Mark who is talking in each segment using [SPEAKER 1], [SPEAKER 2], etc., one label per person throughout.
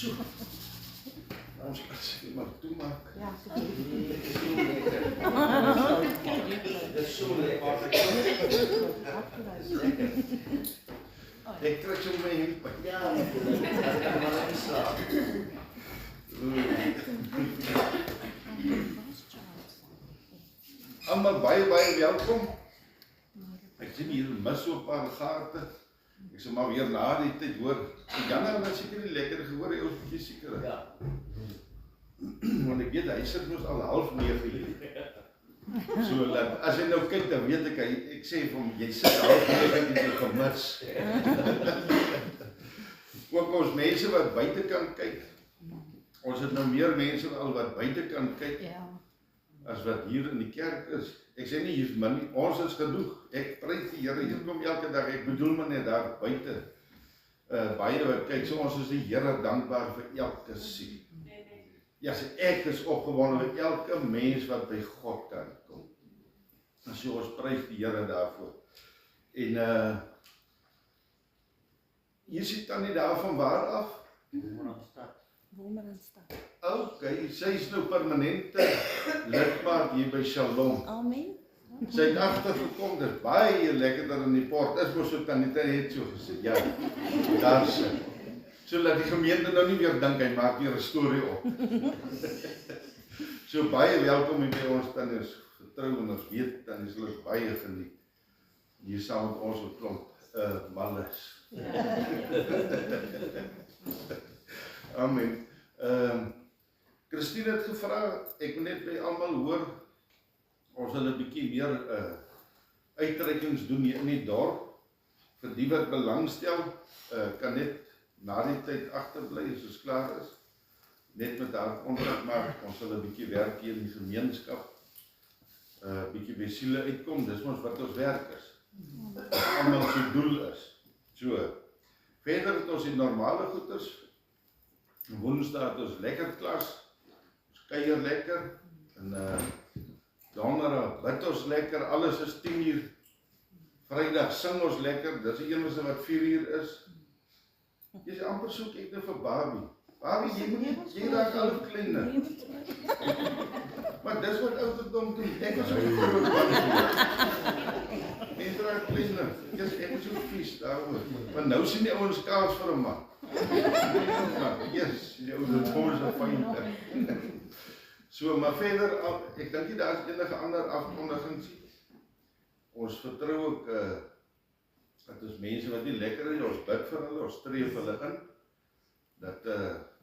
[SPEAKER 1] So. Ons kan sê maar toemaak.
[SPEAKER 2] Ja,
[SPEAKER 1] Dit is so lekker. Ek trek so my hemp.
[SPEAKER 3] Ja, ek kan maar nie slaap.
[SPEAKER 1] Almal baie welkom. Ek sien hier mis so 'n paar gate. Ek sê maar weer na die tyd hoor. Janne het seker nie lekker gehoor hy ons bietjie seker.
[SPEAKER 3] Ja.
[SPEAKER 1] Want ek weet hy sit mos al 8:30 hier. So laat as jy nou kyk dan weet ek sê vir hom jy sit 8:30 en jy gemis. Ook ons mense wat buite kan kyk. Ons het nou meer mense al wat buite kan kyk.
[SPEAKER 2] ja.
[SPEAKER 1] As wat hier in die kerk is. Ek sê nie hier's min nie, ons is genoeg. Ek prys die Here, hier kom elke dag. Ek bedoel maar net daar buite. Baie wat kyk, so ons is die Here dankbaar vir elke siel. Ja, so ek is opgewonde vir elke mens wat by God kan kom. En so ons prys die Here daarvoor. En hier sit dan nie daar van waar af?
[SPEAKER 2] Wonderstad.
[SPEAKER 1] Okay, sy is nou permanente lidmaat hier by Shalom.
[SPEAKER 2] Amen.
[SPEAKER 1] Sy het agtergekom, dit is baie lekkerder in die port. Is mos so Tanita het so gesê. Ja, daar sy. So dat die gemeente nou nie weer dink hy maak weer 'n storie op. So baie welkom hier by ons Tannie, ons getrou en ons weet Tannie sal ons baie geniet. Hier saam met ons op klomp malles. Amen. Christine het gevra, ek moet net by almal hoor, ons wil 'n bietjie meer uitreikings doen hier in die dorp. Vir die wat belangstel, kan net na die tyd agterbly as ons klaar is. Net met haar kontak maak, ons sal 'n bietjie werk hier in die gemeenskap. Bietjie by siele uitkom, dis ons wat ons werk is. Almal se doel is. So, verder het ons die normale goeders. Woensdag het ons lekker klas, ons kuier lekker, en donderdag bid ons lekker, alles is 10:00, Vrydag sing ons lekker, dis die enigste wat 4:00 is. Jy sê amper soek ek nou vir Barbie. Barbie, jy raak al kleiner. Maar dis wat ouderdom doen, ek is ook groot man. Mense raak kleiner, ek is so vies daaroor, want nou sien die ouens kaas vir 'n man. Yes, die ouderdom is 'n fyn. So, maar verder, ek dink nie daar is enige ander afkondigings. Ons vertrou ook, dat ons mense wat nie lekker is, ons bid vir hulle, ons streef hulle in, dat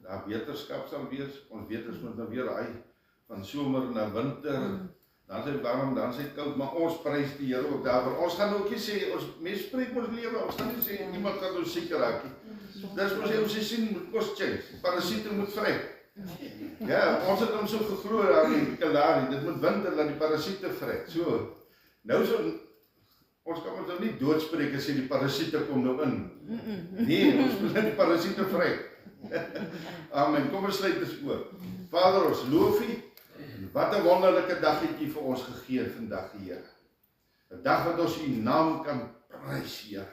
[SPEAKER 1] daar beterskap sal wees. Ons weet ons moet nou weer raai van somer na winter, dan is dit warm, dan is dit koud, maar ons prys die Here ook daarvoor. Ons gaan ook nie sê, ons mense spreek ons lewe, ons gaan nie sê iemand gaan ons siek raak nie. Dis mos ons sien moet kos change, parasiete moet vrek. Ja, ons het hom so geglo daar in Kalahari, dit moet winter laat die parasiete vrek. So, nou so, ons kan ons nou nie doodspreek as die parasiete kom nou in. Nee, ons moet die parasiete vrek. Amen, kom ons sluit dit oop. Vader, ons loof U, wat 'n wonderlike dag het U vir ons gegee vandag, Here. 'n dag wat ons U naam kan prys, Here.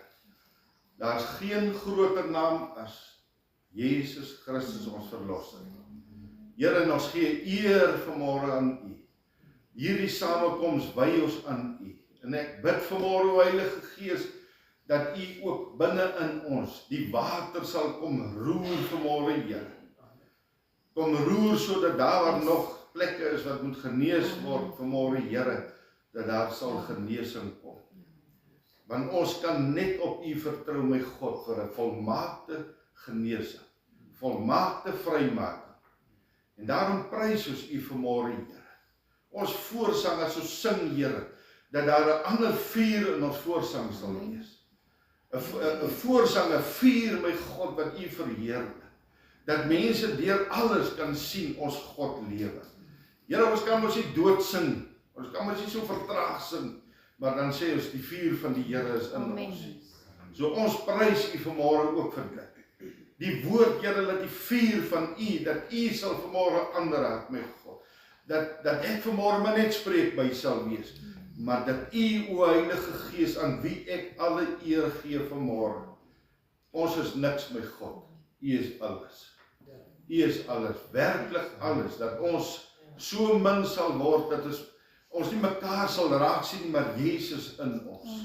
[SPEAKER 1] Daar is geen groter naam as Jesus Christus ons verlosser. Here, en ons gee eer vanmôre aan U. Hierdie samekoms wy ons aan U. En ek bid vanmôre, o Heilige Gees, dat U ook binne in ons die water sal kom roer vanmôre, Here. Kom roer sodat daar waar nog plekke is wat moet genees word vanmôre, Here, dat daar sal genesing kom. Want ons kan net op U vertrou, my God, vir 'n volmaakte genesing, volmaakte vrymaking. En daarom prys ons U vanmôre, Here. Ons voorsang as ons sing, Here, dat daar 'n ander vuur in ons voorsang sal wees. 'n voorsang, 'n vuur, my God, wat U verheerlik. Dat mense deur alles kan sien ons God lewe. Here, ons kan mos nie dood sing, ons kan mos nie so vertraag sing, maar dan sê ons die vuur van die Here is in ons. So ons prys U vanmôre ook vir dit. Die woord, Here, dat die vuur van U, dat U sal vanmôre aanraak, my God. Dat ek vanmôre maar net spreek by sal wees, maar dat U, o Heilige Gees, aan wie ek alle eer gee vanmôre. Ons is niks, my God. U is alles. U is alles, werklik alles, dat ons so min sal word, dat ons nie mekaar sal raak sien, maar Jesus in ons.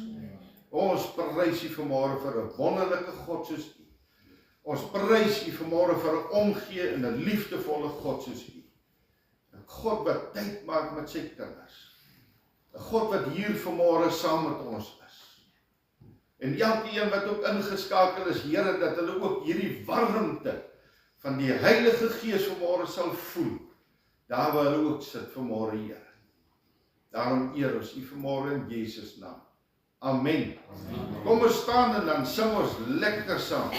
[SPEAKER 1] Ons prys U vanmôre vir 'n wonderlike God soos U. Ons prys U vanmôre vir 'n omgee en 'n liefdevolle God soos U. 'n God wat tyd maak met sy kinders. 'n God wat hier vanmôre saam met ons is. En elkeen wat ook ingeskakel is, Here, dat hulle ook hierdie warmte van die Heilige Gees vanmôre sal voel, daar waar hulle ook sit vanmôre, Here. Daarom eer ons U vanmôre in Jesus naam. Amen. Kom ons staan en dan sing ons lekker saam.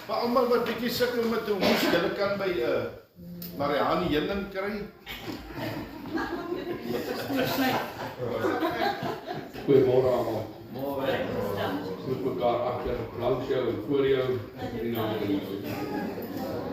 [SPEAKER 1] Maar almal wat bietjie sukkel met die hoes, julle kan by Marianne heuning kry.
[SPEAKER 2] Goeiemôre almal.
[SPEAKER 3] Môre.
[SPEAKER 2] Groet mekaar agter, langs jou en voor jou in die naam van Jesus.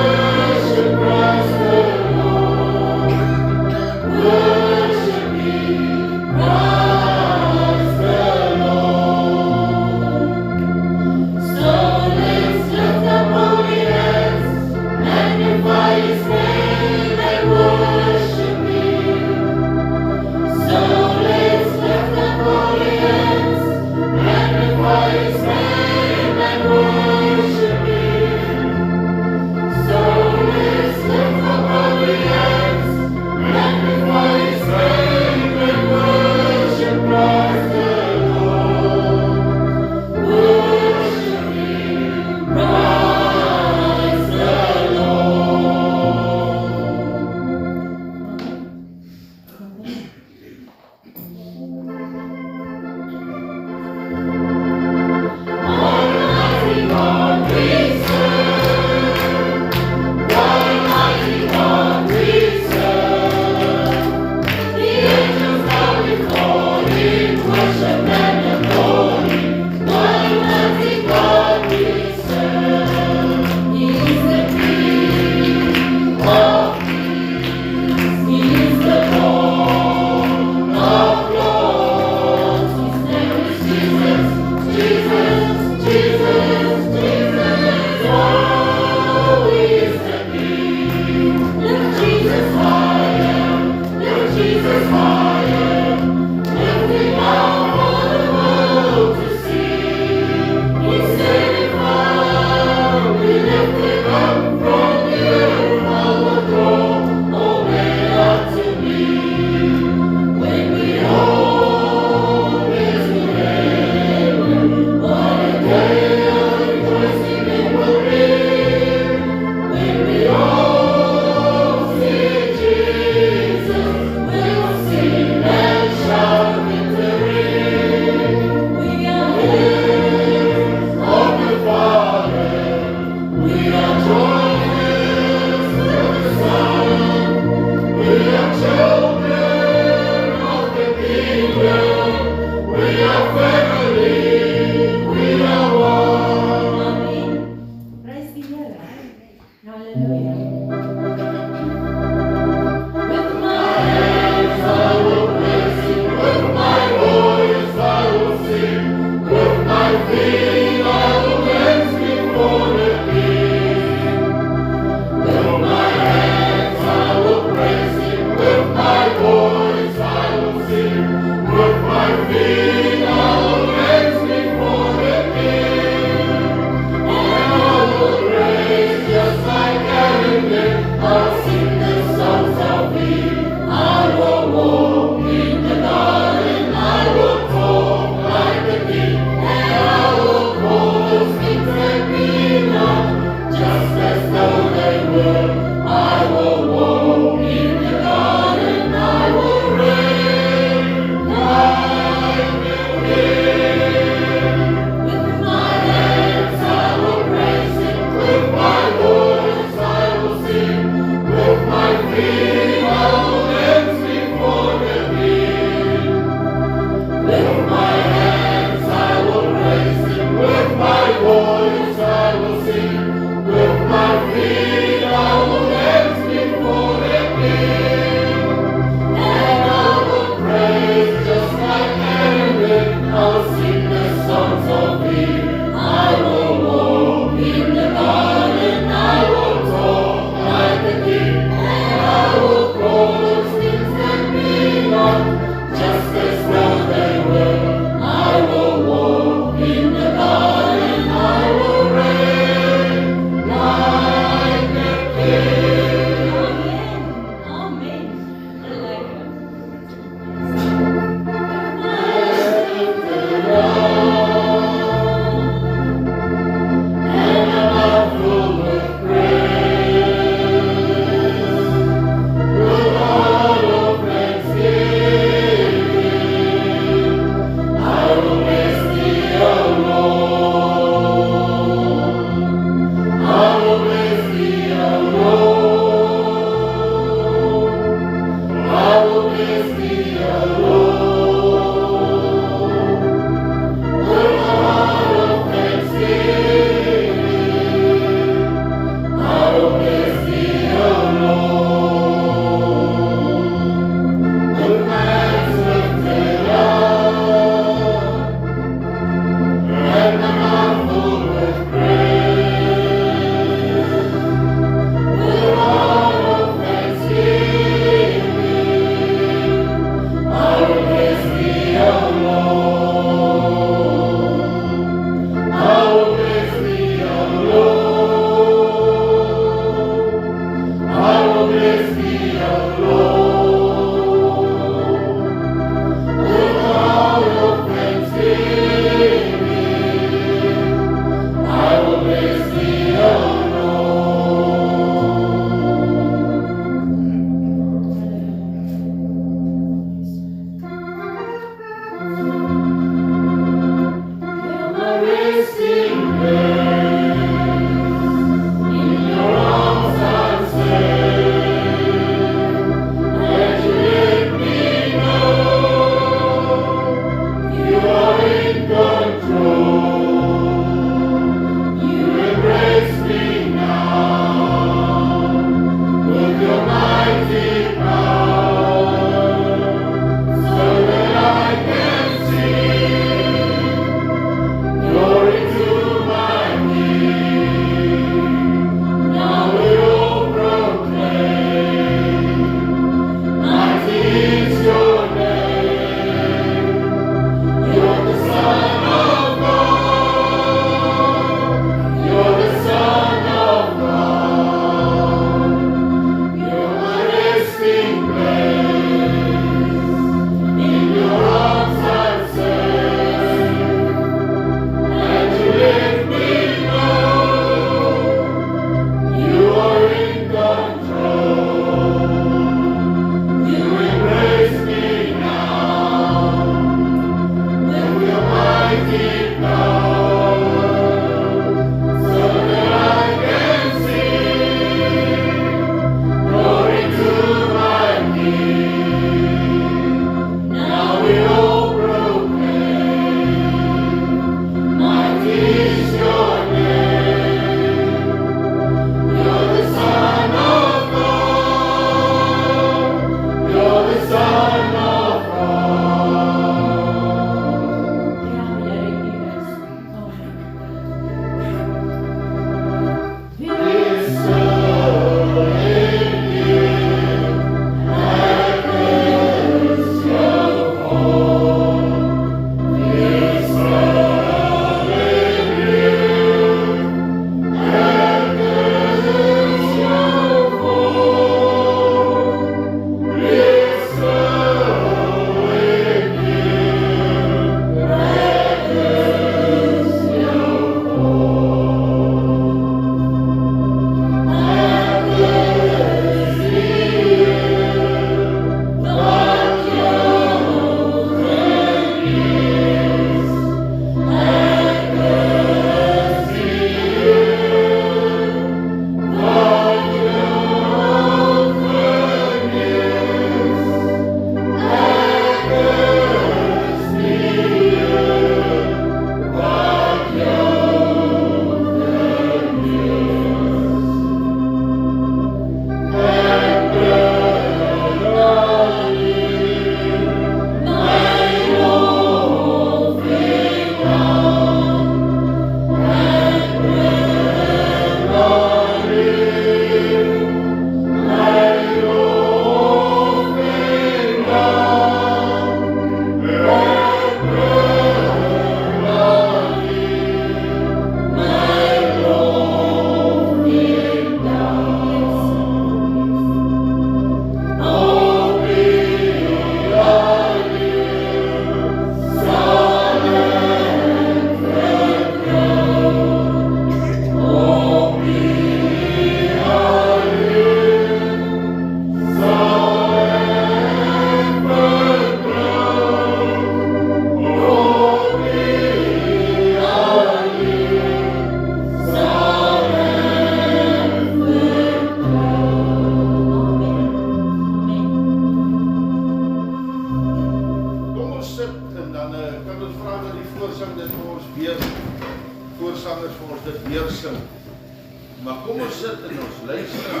[SPEAKER 1] Maar kom ons sit en ons luister.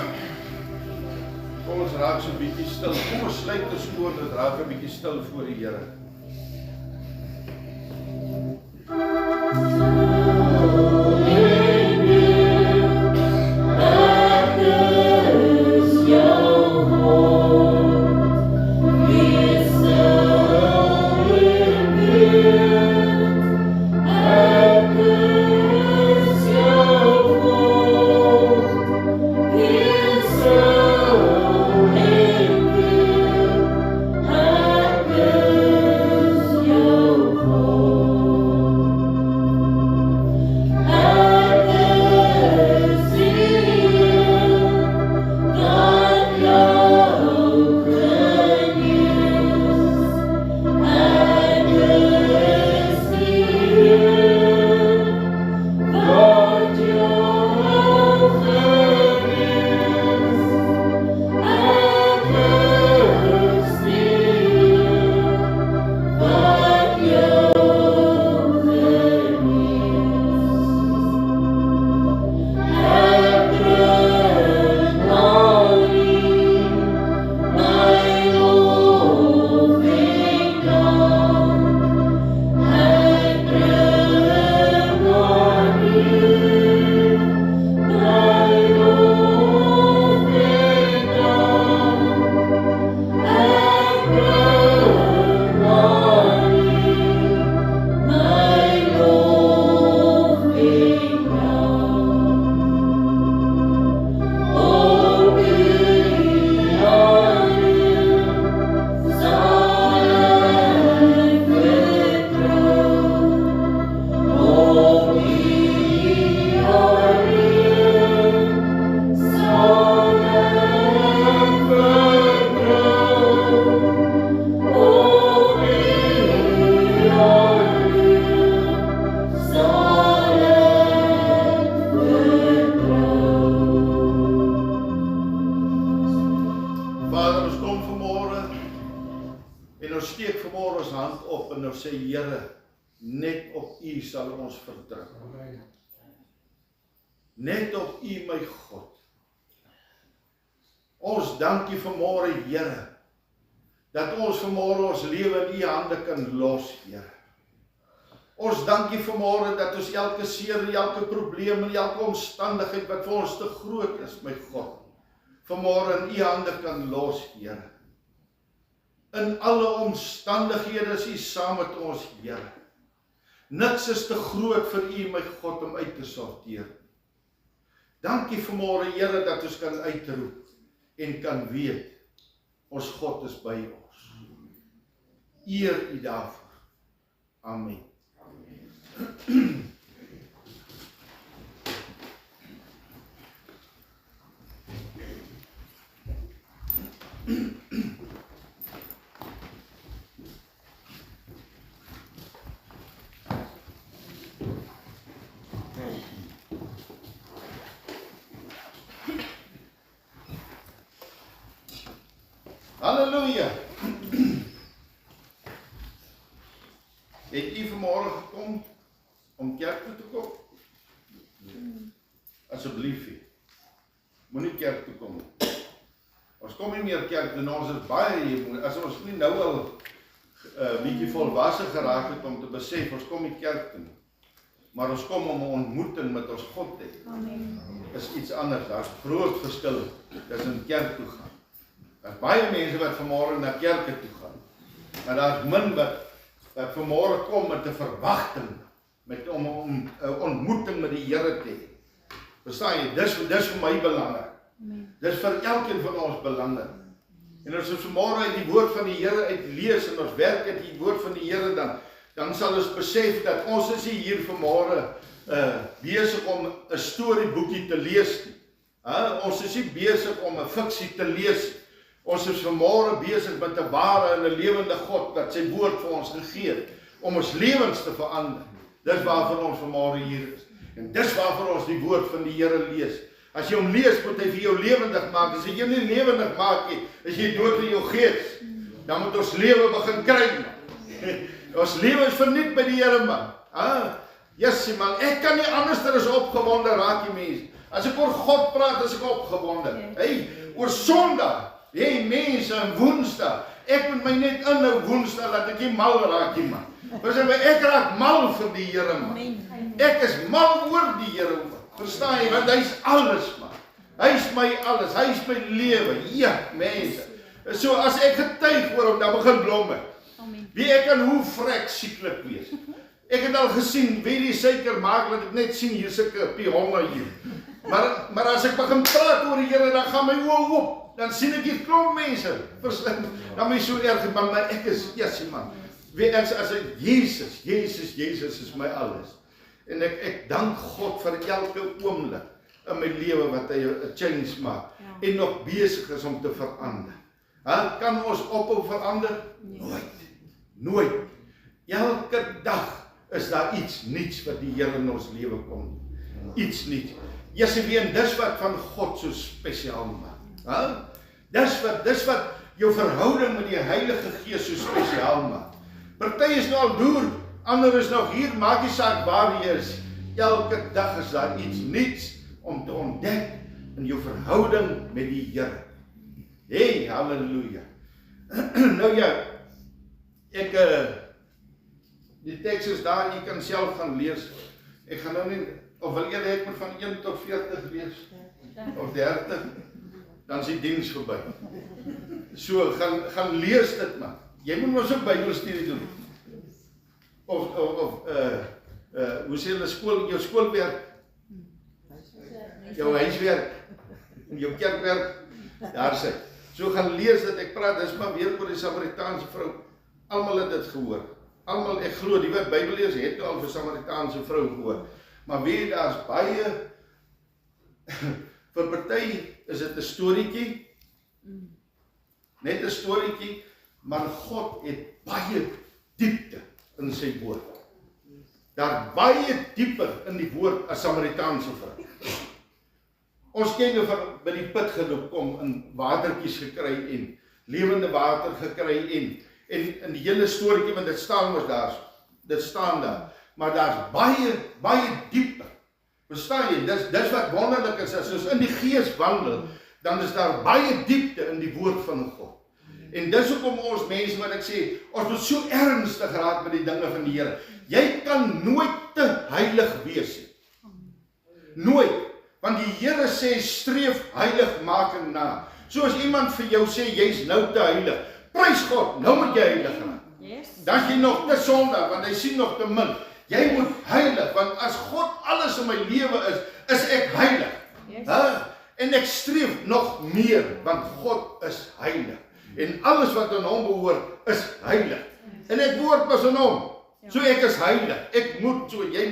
[SPEAKER 1] Kom ons raak so 'n bietjie stil. Kom ons sluit ons oë en raak 'n bietjie stil voor die Here. Net op U sal ons vertrou. Net op U, my God. Ons dank U vanmôre, Here, dat ons vanmôre ons lewe in U hande kan los, Here. Ons dank U vanmôre dat ons elke seer, elke probleem en elke omstandigheid wat vir ons te groot is, my God, vanmôre in U hande kan los, Here. In alle omstandighede is U saam met ons, Here. Niks is te groot vir U, my God, om uit te sorteer. Dankie vanmôre, Here, dat ons kan uitroep en kan weet, ons God is by ons. Eer U daarvoor. Amen. Halleluja. Het U vanmôre gekom om kerk toe te kom? Asseblief. Moenie kerk toe kom. Ons kom nie meer kerk doen, ons is baie hier. As ons nie nou al bietjie volwasse geraak het om te besef, ons kom nie kerk toe. Maar ons kom om 'n ontmoeting met ons God te hê. Amen. Is iets anders, daar's groot verskil tussen kerk toe gaan. Daar's baie mense wat vanmôre na kerke toe gaan. Maar daar's min wat vanmôre kom met 'n verwagting, om 'n ontmoeting met die Here te hê. Verstaan jy? Dis vir my belangrik. Dis vir elkeen van ons belangrik. En as ons vanmôre uit die woord van die Here uitlees en ons werk uit die woord van die Here, dan sal ons besef dat ons is hier vanmôre besig om 'n storieboekie te lees. Ons is nie besig om 'n fiksie te lees. Ons is vanmôre besig met 'n ware en 'n lewende God wat sy woord vir ons gegee het om ons lewens te verander. Dis waarvoor ons vanmôre hier is. En dis waarvoor ons die woord van die Here lees. As jy hom lees, moet hy vir jou lewendig maak. As jy hom nie lewendig maak nie, is jy dood in jou gees. Dan moet ons lewe begin kry, man. Ons lewe is verniet by die Here, man. Jessie, man, ek kan nie anders as opgewonde raak, die mens. As ek oor God praat, is ek opgewonde. Hey, oor Sondag, hey mense, en Woensdag, ek moet my net inhou Woensdag, dat ek nie mal raak nie, man. Ek raak mal vir die Here, man. Ek is mal oor die Here, verstaan jy, want hy is alles, man. Hy is my alles, hy is my lewe, ja, mense. So as ek getuig oor hom, dan begin blom ek. Wie ek kan hoe vrek sieklik wees. Ek het al gesien, wie die suiker maak, dat ek net sien, hier sulke pihonge hier. Maar as ek begin praat oor die Here, dan gaan my oë oop, dan sien ek hier klomp mense, dan my so erg, maar ek is, yes man, wie as ek, Jesus is my alles. En ek dank God vir elke oomblik in my lewe wat hy 'n change maak, en nog besig is om te verander. Kan ons ophou verander? Nooit. Elke dag is daar iets niets wat die Here in ons lewe kom. Iets niets. Jeseween, dis wat van God so spesiaal maak. Dis wat jou verhouding met die Heilige Gees so spesiaal maak. Party is nou al deur, ander is nog hier, maak nie saak waar jy is. Elke dag is daar iets niets om te ontdek in jou verhouding met die Here. Hey, halleluja. Nou ja, die teks is daar, jy kan self gaan lees. Ek gaan nou nie, of wil jy ek moet van 1 tot 40 lees, of 30, dan is die diens verby. So, gaan lees dit man. Jy moet ons ook Bybelstudie doen. Of hoe sê hulle jou skoolwerk, jou huiswerk, jou kerkwerk, daar sê. So gaan lees dit, ek praat, dis maar weer oor die Samaritaanse vrou. Almal het dit gehoor. Almal, ek glo, die wat Bybel lees, het al vir Samaritaanse vrou gehoor. Maar weet, daar is baie, vir party is dit 'n storieetjie, net 'n storieetjie, maar God het baie diepte in sy woord. Daar baie dieper in die woord as Samaritaanse vrou. Ons ken nou van by die put geloop kom en watertjies gekry en lewende water gekry en die hele storieetjie, want dit staan mos daar, dit staan daar, maar daar's baie dieper. Verstaan jy? Dis wat wonderlik is, as ons in die Gees wandel, dan is daar baie diepte in die woord van God. En dis hoekom ons mense wat ek sê, ons moet so ernstig raak met die dinge van die Here. Jy kan nooit te heilig wees nie. Nooit. Want die Here sê, streef heiligmaking na. So as iemand vir jou sê, jy's nou te heilig, prys God, nou moet jy heilig raak. Dan is jy nog te sondig, want hy sien nog te min. Jy moet heilig, want as God alles in my lewe is ek heilig. En ek streef nog meer, want God is heilig. En alles wat aan hom behoort, is heilig. En ek behoort pas aan hom. So ek is heilig. Ek moet so, jy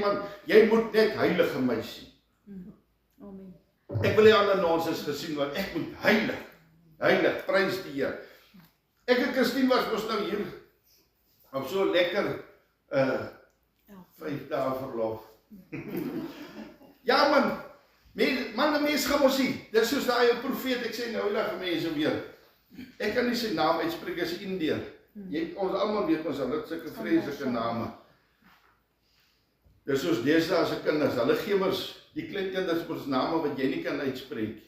[SPEAKER 1] moet net heilig in my sien. Ek wil nie ander nonsens gesien, want ek moet heilig, prys die Here. Ek en Christine was ons nou hier, op so lekker, 5 dae verlof. Ja man, die mens gaan ons sien. Dit is soos daai profeet, ek sê nou die mense weer. Ek kan nie sy naam uitspreek as Indiër. Ons almal weet ons, hulle het sulke vreeslike name. Dis soos deesdae se kinders, hulle gee mos die kleinkinders ons name wat jy nie kan uitspreek.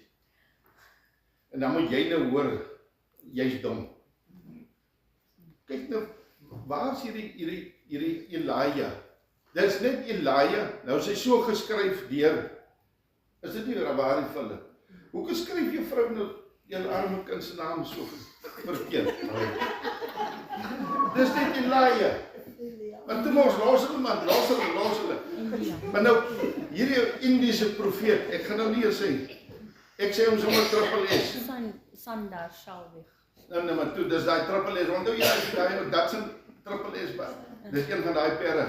[SPEAKER 1] En dan moet jy nou hoor, jy's dom. Kyk nou, waar is hierdie Elijah? Dit is net Elijah, nou is hy so geskryf deur, is dit nie waar die vulle? Hoekom skryf jy vrou nou jou arme kind se naam so verkeerd? Dis net Elijah. Maar toe ons los hulle. Maar nou, hierdie Indiese profeet, ek gaan nou nie sê, ek sê hom sommer triple S.
[SPEAKER 4] Sandar Shalweg.
[SPEAKER 1] Nou, maar toe, dis die triple S, onthou jy, dat is een triple S, dis een van die perre.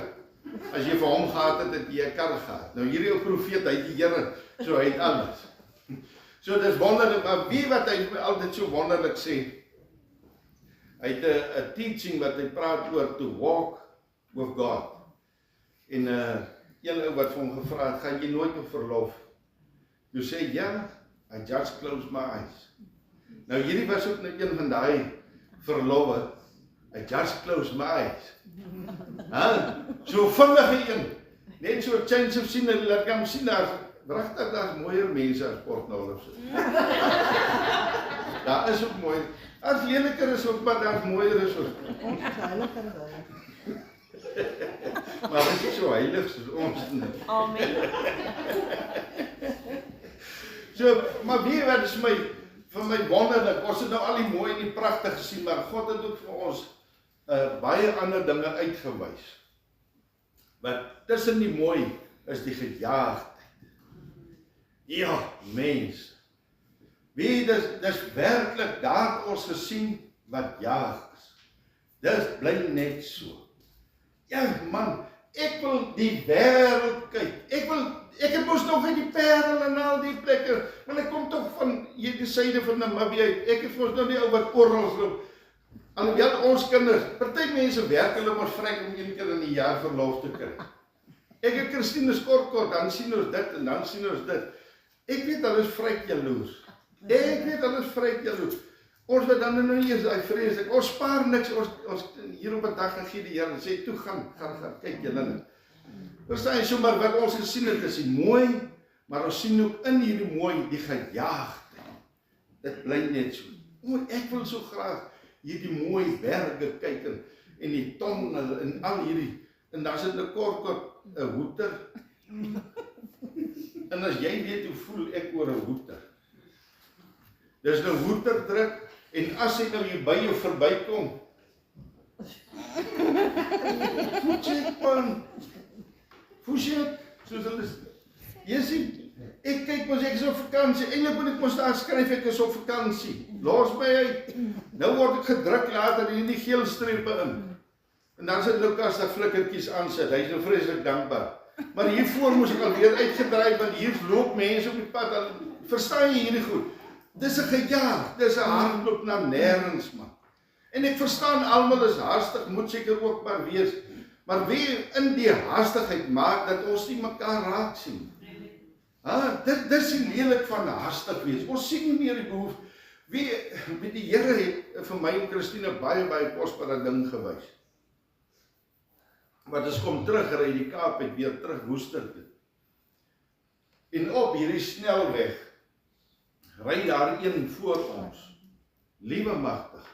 [SPEAKER 1] As jy vir hom gehad het, het jy 'n kar gehad. Nou hierdie profeet, hy het die Here, so hy het alles. So dis wonderlik, maar wie wat hy altyd so wonderlik sê, hy het 'n teaching wat hy praat oor to walk with God. En een ou wat vir hom gevra het, gaan jy nooit op verlof? Toe sê, ja, I just close my eyes. Nou hierdie was ook net een van die verlowe, I just close my eyes. So vinnige een, net so change of scenery, laat ek hom sien daar, Regtig, daar's mooier mense as Port Nolloth. Daar is ook mooi. As leliker is ook, maar daar's mooier is ook. Maar dit is so heilig soos ons.
[SPEAKER 4] Amen.
[SPEAKER 1] So, maar weet wat is vir my wonderlik, ons het nou al die mooi en die pragtig gesien, maar God het ook vir ons baie ander dinge uitgewys. Want tussen die mooi is die gejaagdheid. Ja, mens. Weet, dis werklik daar ons gesien wat jaag is. Dis bly net so. Ja man, ek wil die wêreld kyk. Ek het mos nog uit die Parel en al die plekke, want ek kom toch van hierdie syde van Namibië uit. Ek het mos nou nie ou wat oral loop. Alhoewel ons kinders, party mense werk hulle maar vry om 1 keer in die jaar verlof te kry. Ek het Christine kort, dan sien ons dit en dan sien ons dit. Ek weet hulle is vry jaloers. Ek weet hulle is vry jaloers. Ons wat dan nou nie eens daai vreeslik. Ons spaar niks. Ons hier op 'n dag gegee die Here en sê toe gaan kyk julle net. Verstaan jy sommer wat ons gesien het is die mooi, maar ons sien ook in hierdie mooi die gejaagdheid. Dit bly net so. O, ek wil so graag hierdie mooi berge kyk en die tonnel en al hierdie en dan sit 'n kort 'n hoeter. En as jy weet hoe voel ek oor 'n hoeter. Dis 'n hoeter druk en as hy nou hier by jou verbykom. Voetjie, soos hulle jy sien, ek kyk mos ek is op vakansie. Eintlik moet ek mos daar skryf ek is op vakansie. Los my uit. Nou word ek gedruk later in die geel strepe in. En dan sit Lukas dat flikkertjies aansit. Hy is nou vreeslik dankbaar. Maar hiervoor moes ek alweer uitgedraai want hier loop mense op die pad. Dan verstaan jy hierdie goed. Dis 'n gejaag, dis 'n hardloop na nêrens man. En ek verstaan almal is haastig, moet seker ook maar wees. Maar wie in die haastigheid maak dat ons nie mekaar raak sien. Dit is die lelik van haastig wees. Ons sien nie meer die behoefte. Wie die Here het vir my en Christine baie kosbare ding gewys. Want ons kom terug ry die Kaap uit weer terug Woester toe. En op hierdie snelweg ry daar een voor ons. Liewe magtig.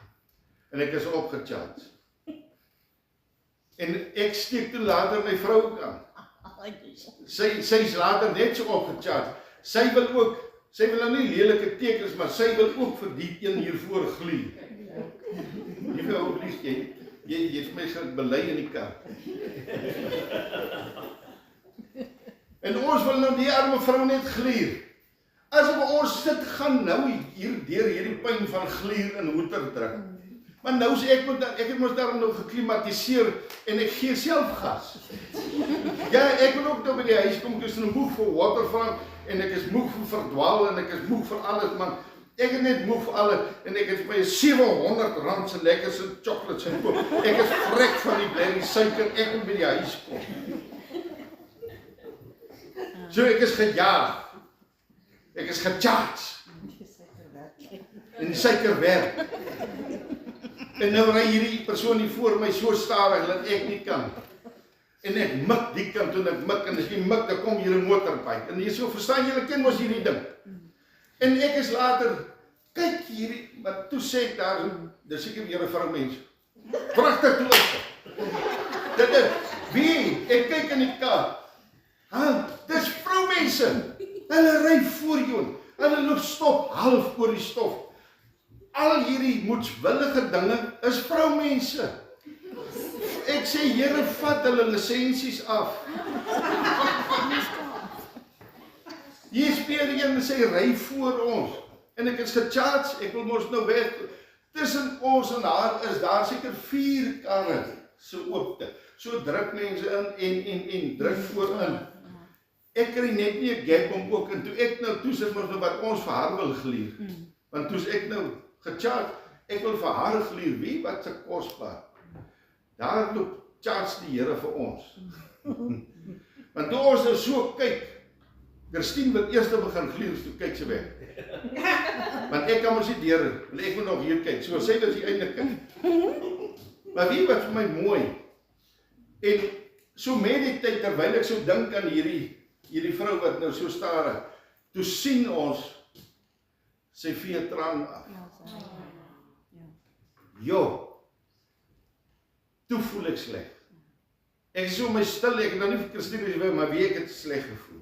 [SPEAKER 1] En ek is opgecharge. En ek steek toe later my vrou ook aan. Sy is later net so opgecharge. Sy wil nou nie lelike tekens, maar sy wil ook vir die een hiervoor glie. Jy wil ook lief, jy het my gebelei in die kar. En ons wil nou die arme vrou net glier. Asof ons sit gaan nou hier deur hierdie pyn van glier en hoeter druk. Maar nou sê ek het mos daarom nou geklimatiseer en ek gee self gas. Ja, ek wil ook nou by die huis kom, ek is nou moeg vir waterfront en ek is moeg vir verdwaal en ek is moeg vir alles, man. Ek het net moeg vir alles en ek het my 700 rand se lekkerste chocolates gekoop. Ek is vrek van die blerrie suiker, ek moet by die huis kom. So ek is gejaag. Ek is gecharged. En die suiker werk. En nou ry hierdie persoon hier voor my so stadig dat ek nie kan. En ek mik die kant toe en ek mik en as jy mik, dan kom hier 'n motorbike. En jy so verstaan julle ken mos hierdie ding. En ek is later, kyk hierdie, maar toe sê ek daar, dis seker weer 'n vroumens. Pragtig toe is dit. Wie? Ek kyk in die kar. Dis vroumense. Hulle ry voor jou. Hulle loop stop half oor die stof. Al hierdie moedswillige dinge is vroumense. Ek sê Here, vat hulle lisensies af. Hier speer een sê ry voor ons. En ek is gecharge, ek wil mos nou weg. Tussen ons en haar is daar seker 4 karre so oopte. So druk mense in en druk voorin. Ek kry net nie 'n gap om ook en toe ek nou toe sit maar wat ons vir haar wil glier. Want toe's ek nou gecharge, ek wil vir haar glier, wie wat se kosbaar. Daar loop charge die Here vir ons. Want toe ons nou so kyk, Christine wil eers begin glier, toe kyk sy weg. Want ek kan mos nie deur, want ek moet nog hier kyk. So sê dit die einde kyk. Maar wie wat vir my mooi. En so met die tyd terwyl ek so dink aan hierdie hierdie vrou wat nou so stare, toe sien ons, sy vee traan af. Jo, toe voel ek sleg. Ek is so my stil, ek het nou nie vir Christine, maar wie ek het sleg gevoel.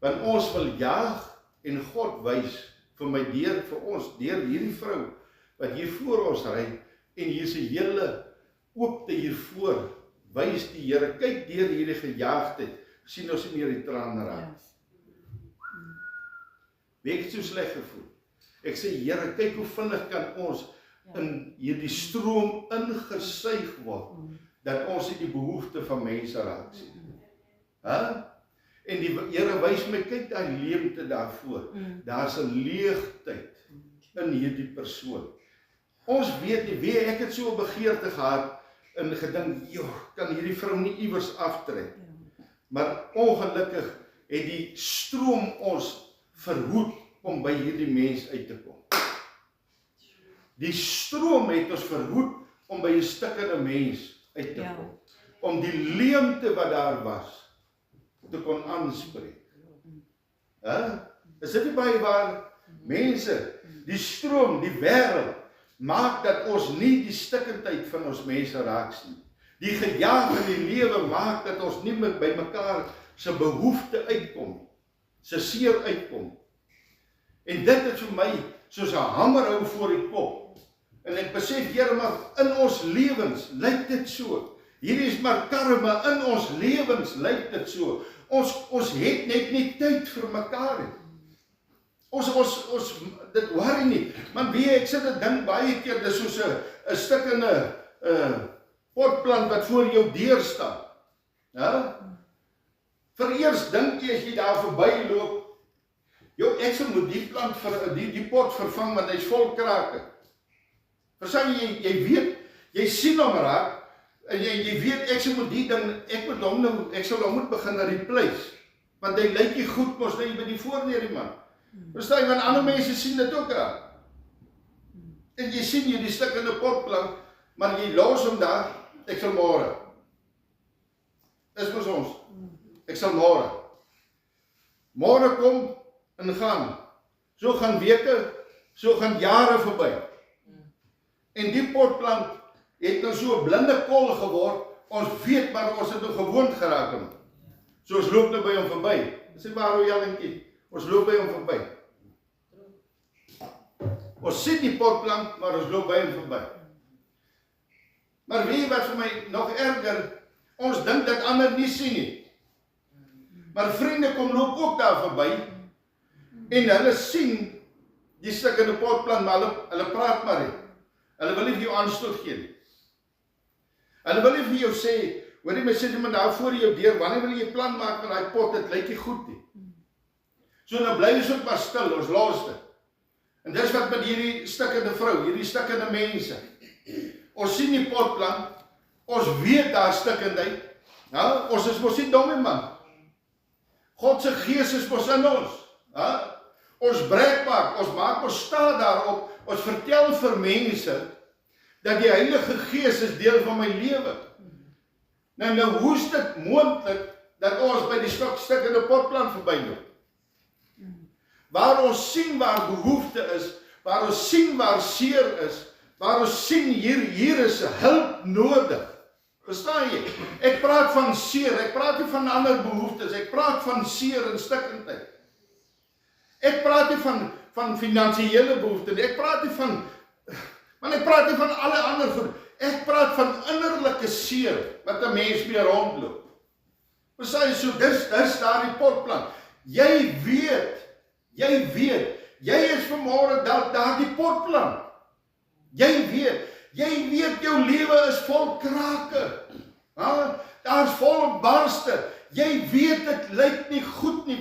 [SPEAKER 1] Want ons wil jaag en God wys vir my vir ons, deur hierdie vrou, wat hier voor ons ry, en hier is 'n hele oopte hiervoor, wys die Here, kyk deur hierdie gejaagdheid, sien ons nie meer die trane raak. Wie ek het so sleg gevoel. Ek sê, Here, kyk hoe vinnig kan ons in hierdie stroom ingesuig word, dat ons nie die behoefte van mense raak sien. En die Here wys my, kyk daai leemte daarvoor, daar's 'n leegtyd in hierdie persoon. Ons weet nie, ek het so 'n begeerte gehad, en gedink, kan hierdie vrou nie iewers aftrek. Maar ongelukkig het die stroom ons verhoed om by hierdie mens uit te kom. Die stroom het ons verhoed om by 'n stikkende mens uit te kom. Om die leemte wat daar was, te kon aanspreek. Is dit nie baie waar? Mense, die stroom, die wêreld, maak dat ons nie die stikkendheid van ons mense raak sien. Die gejaag in die lewe maak dat ons nie met by mekaar se behoefte uitkom, se seer uitkom. En dit het vir my soos 'n hamer hou voor die kop. En ek besef, Here, maar in ons lewens lyk dit so. Hierdie is maar karma, in ons lewens lyk dit so. Ons het net nie tyd vir mekaar nie. Ons dit worry nie. Man, ek sit dit ding baie keer, dis soos 'n stikkende potplant wat voor jou deur staan. Vereers dink jy as jy daar verby loop, ek sal moet die plant die pot vervang want hy's vol krake. Verstaan jy weet, jy sien hom raak, en jy weet, ek sal moet die ding, ek sal hom moet begin replace, want hy lyk nie goed mos nie by die voorneer die man. Verstaan jy, want ander mense sien dit ook raak. En jy sien jy die stikkende potplant, maar jy los hom daar, ek sal môre. Dis mos ons. Ek sal môre. Môre kom en gaan. So gaan weke, so gaan jare verby. En die potplant het nou so 'n blinde kol geword, ons weet maar ons het nou gewoond geraak aan hom. So ons loop nou by hom verby. Dis nie waar hoe Jellentjie, ons loop by hom verby. Ons sien die potplant, maar ons loop by hom verby. Maar weet jy wat vir my nog erger, ons dink dat ander nie sien nie. Maar vriende kom loop ook daar verby, en hulle sien die stikkende potplant, maar hulle praat maar nie. Hulle wil nie vir jou aanstoot gee nie. Hulle wil nie vir jou sê, hoorie my sit iemand daar voor jou deur, wanneer wil jy plan maak met daai pot, dit lyk nie goed nie. So nou bly ons ook maar stil, ons los dit. En dis wat met hierdie stikkende vrou, hierdie stikkende mense. Ons sien die potplant, ons weet daar stikkendheid, ons is mos nie dom nie man. God se gees is mos in ons. Ons breek maak, ons maak ons sta daarop, ons vertel vir mense, dat die Heilige Gees is deel van my lewe. Nou hoe is dit moontlik, dat ons by die stikkende potplant verbyloop? Waar ons sien waar behoefte is, waar ons sien waar seer is, waar ons sien hier is hulp nodig. Verstaan jy? Ek praat van seer, ek praat nie van ander behoeftes, ek praat van seer en stikkendheid. Ek praat nie van finansiële behoeftes, ek praat nie van alle ander goed. Ek praat van innerlike seer, wat 'n mens mee rondloop. Verstaan jy, so dis daar die potplant. Jy weet, jy is vanmôre daar die potplant. Jy weet jou lewe is vol krake. Daar's vol barste. Jy weet dit lyk nie goed nie,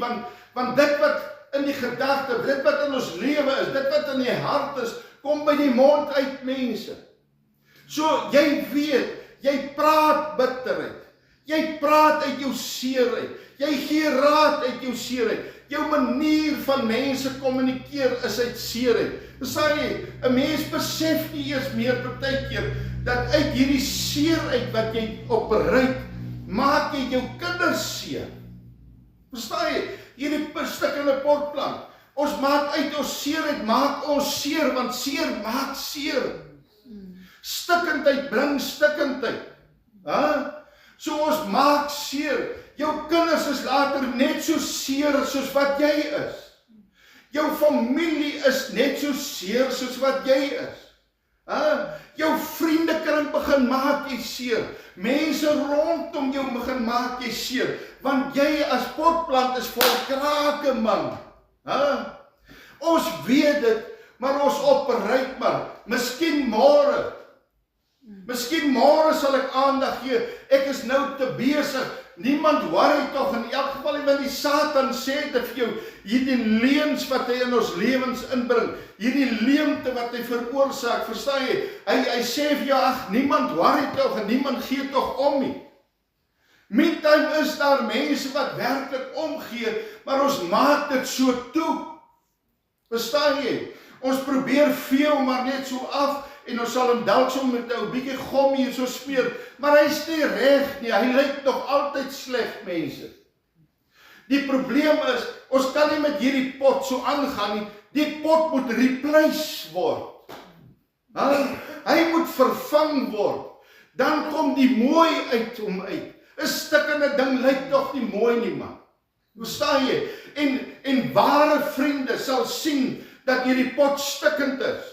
[SPEAKER 1] want dit wat in die gedagte, dit wat in ons lewe is, dit wat in die hart is, kom by die mond uit mense. So jy weet, jy praat bitterheid. Jy praat uit jou seerheid. Jy gee raad uit jou seerheid. Jou manier van mense kommunikeer is uit seerheid. Verstaan jy, 'n mens besef nie eers meer partykeer dat uit hierdie seerheid wat jy opbreek, maak jy jou kinders seer. Verstaan jy? Hierdie stikkende potplant. Ons maak uit ons seerheid, maak ons seer, want seer maak seer. Stikkendheid bring stikkendheid. So ons maak seer. Jou kinders is later net so seer soos wat jy is. Jou familie is net so seer soos wat jy is. Jou vriendekring begin maak jy seer. Mense rondom jou begin maak jy seer. Want jy as potplant is vol krake, man. Ons weet dit, maar ons opreik maar. Miskien môre sal ek aandag gee. Ek is nou te besig. Niemand worry tog in elk geval, want die Satan sê dit vir jou, hierdie leuns wat hy in ons lewens inbring, hierdie leemte wat hy veroorsaak, verstaan jy? Hy sê vir jou, ag, niemand worry tog en niemand gee tog om nie. Meantime is daar mense wat werklik omgee, maar ons maak dit so toe. Verstaan jy? Ons probeer veel maar net so af, en ons sal hom dalk so met 'n bietjie gom hier so smeer, maar hy is nie reg nie, hy lyk nog altyd sleg, mense. Die probleem is, ons kan nie met hierdie pot so aangaan nie, die pot moet replace word. Hy moet vervang word, dan kom die mooi uit hom uit. 'n Stikkende ding lyk tog nie mooi nie, man. Verstaan jy? En ware vriende sal sien dat hierdie pot stikkend is.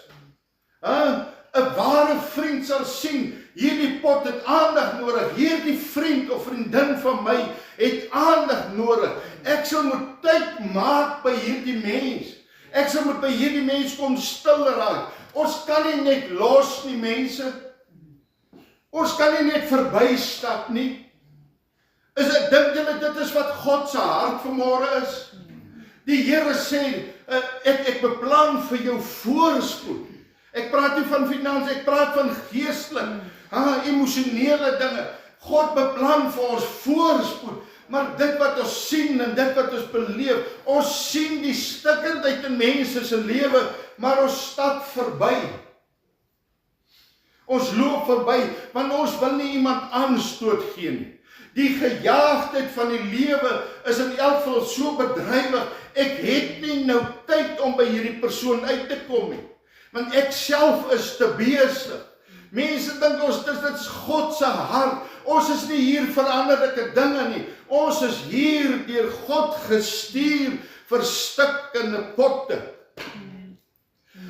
[SPEAKER 1] 'n ware vriend sal sien, hierdie pot het aandag nodig, hierdie vriend of vriendin van my het aandag nodig. Ek sal moet tyd maak by hierdie mens. Ek sal moet by hierdie mens kom stil raak. Ons kan nie net los nie, mense. Ons kan nie net verbystap nie. Dink julle dit is wat God se hart vanmôre is? Die Here sê, ek beplan vir jou voorspoed. Ek praat nie van finansies, ek praat van geestelik, emosionele dinge. God beplan vir ons voorspoed, maar dit wat ons sien en dit wat ons beleef, ons sien die stikkendheid in mense se lewe, maar ons stap verby. Ons loop verby, want ons wil nie iemand aanstoot gee nie. Die gejaagdheid van die lewe is in elk geval so bedrywig, ek het nie nou tyd om by hierdie persoon uit te kom nie. Want ek self is te besig. Mense dink dit is God se hart. Ons is nie hier vir anderlike dinge nie. Ons is hier deur God gestuur vir stikkende potte.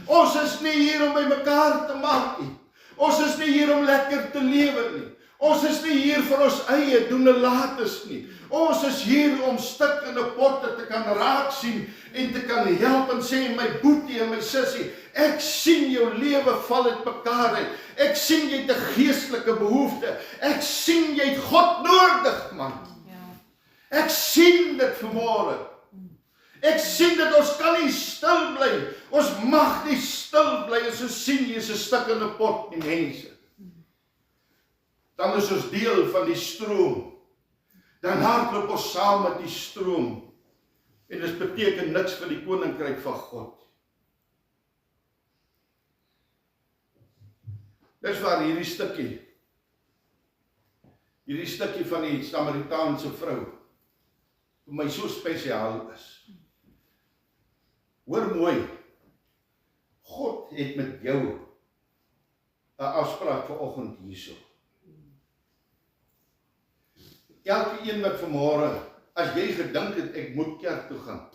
[SPEAKER 1] Ons is nie hier om by mekaar te maak nie. Ons is nie hier om lekker te lewe nie. Ons is nie hier vir ons eie doen en lates nie. Ons is hier om stikkende potte te kan raak sien en te kan help en sê, my boetie en my sussie, ek sien jou lewe val uit mekaar uit. Ek sien jy het 'n geestelike behoefte. Ek sien jy het God nodig, man. Ek sien dit vanmôre. Ek sien dat ons kan nie stil bly. Ons mag nie stil bly as ons sien jy is 'n stikkende pot, die mense. Dan is ons deel van die stroom. Dan hardloop ons saam met die stroom. En dit beteken niks vir die koninkryk van God. Dis waar hierdie stukkie van die Samaritaanse vrou vir my so spesiaal is. Hoor mooi, God het met jou 'n afspraak vanoggend hierso. Elke een wat vanmôre, as jy gedink het ek moet kerk toe gaan,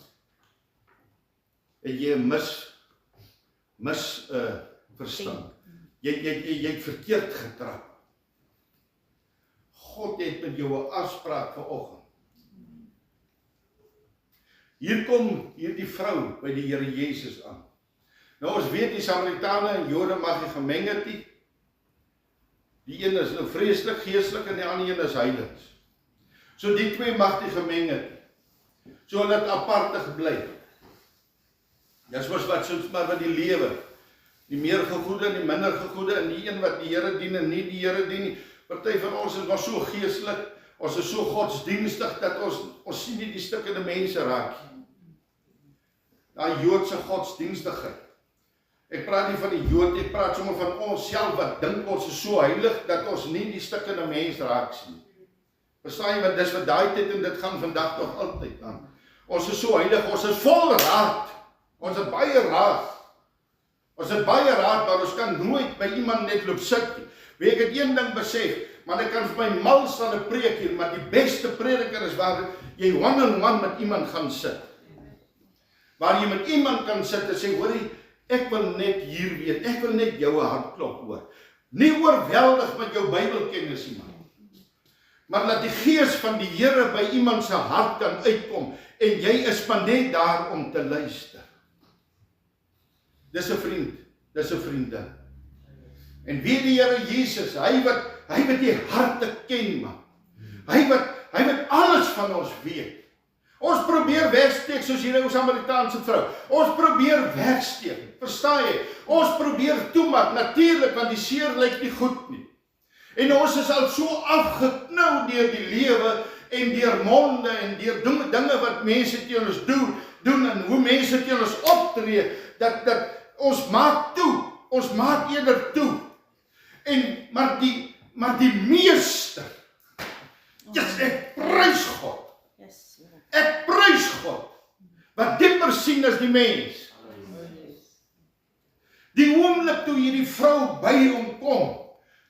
[SPEAKER 1] het jy 'n misverstand. Jy het verkeerd getrap. God het met jou 'n afspraak vanoggend. Hier kom hierdie vrou by die Here Jesus aan. Nou ons weet die Samaritane en Jode mag nie gemeng het nie. Die een is nou vreeslik geestelik en die ander een is heilig. So die twee mag nie gemeng het. So hulle het aparte gebly. Dis wat soms maar wat die lewe. Die meer gegoede en die minder gegoede en die een wat die Here dien en nie die Here dien nie. Party van ons is maar so geestelik, ons is so godsdienstig dat ons sien nie die stikkende mense raak nie. Daai Joodse godsdienstigheid. Ek praat nie van die Jood, ek praat sommer van ons self wat dink ons is so heilig dat ons nie die stikkende mens raak sien. Verstaan jy wat, dis wat daai tyd en dit gaan vandag nog altyd aan. Ons is so heilig, ons is vol raad. Ons het baie raad. Ons het baie raad, maar ons kan nooit by iemand net loop sit nie. Weet ek het een ding besef, maar ek kan vir my mal staan 'n preek hier, maar die beste prediker is waar jy one-on-one met iemand gaan sit. Waar jy met iemand kan sit en sê, hoorie, ek wil net hier weet, ek wil net jou hartklop hoor. Nie oorweldig met jou Bybelkennis iemand, maar laat die gees van die Here by iemand se hart kan uitkom, en jy is maar net daar om te luister. Dis 'n vriend, dis 'n vriendin. En weet die Here Jesus, hy wat die harte ken, man. Hy wat alles van ons weet. Ons probeer wegsteek soos hierdie ou Samaritaanse vrou. Ons probeer wegsteek, verstaan jy? Ons probeer toemaak, natuurlik, want die seer lyk nie goed nie. En ons is al so afgeknou deur die lewe en deur monde en deur dinge wat mense teen ons doen en hoe mense teen ons optree, dat ons maak toe. Ons maak eerder toe. Maar die meester, ek prys God. Ek prys God, wat dieper sien as die mens. Die oomblik toe hierdie vrou by hom kom,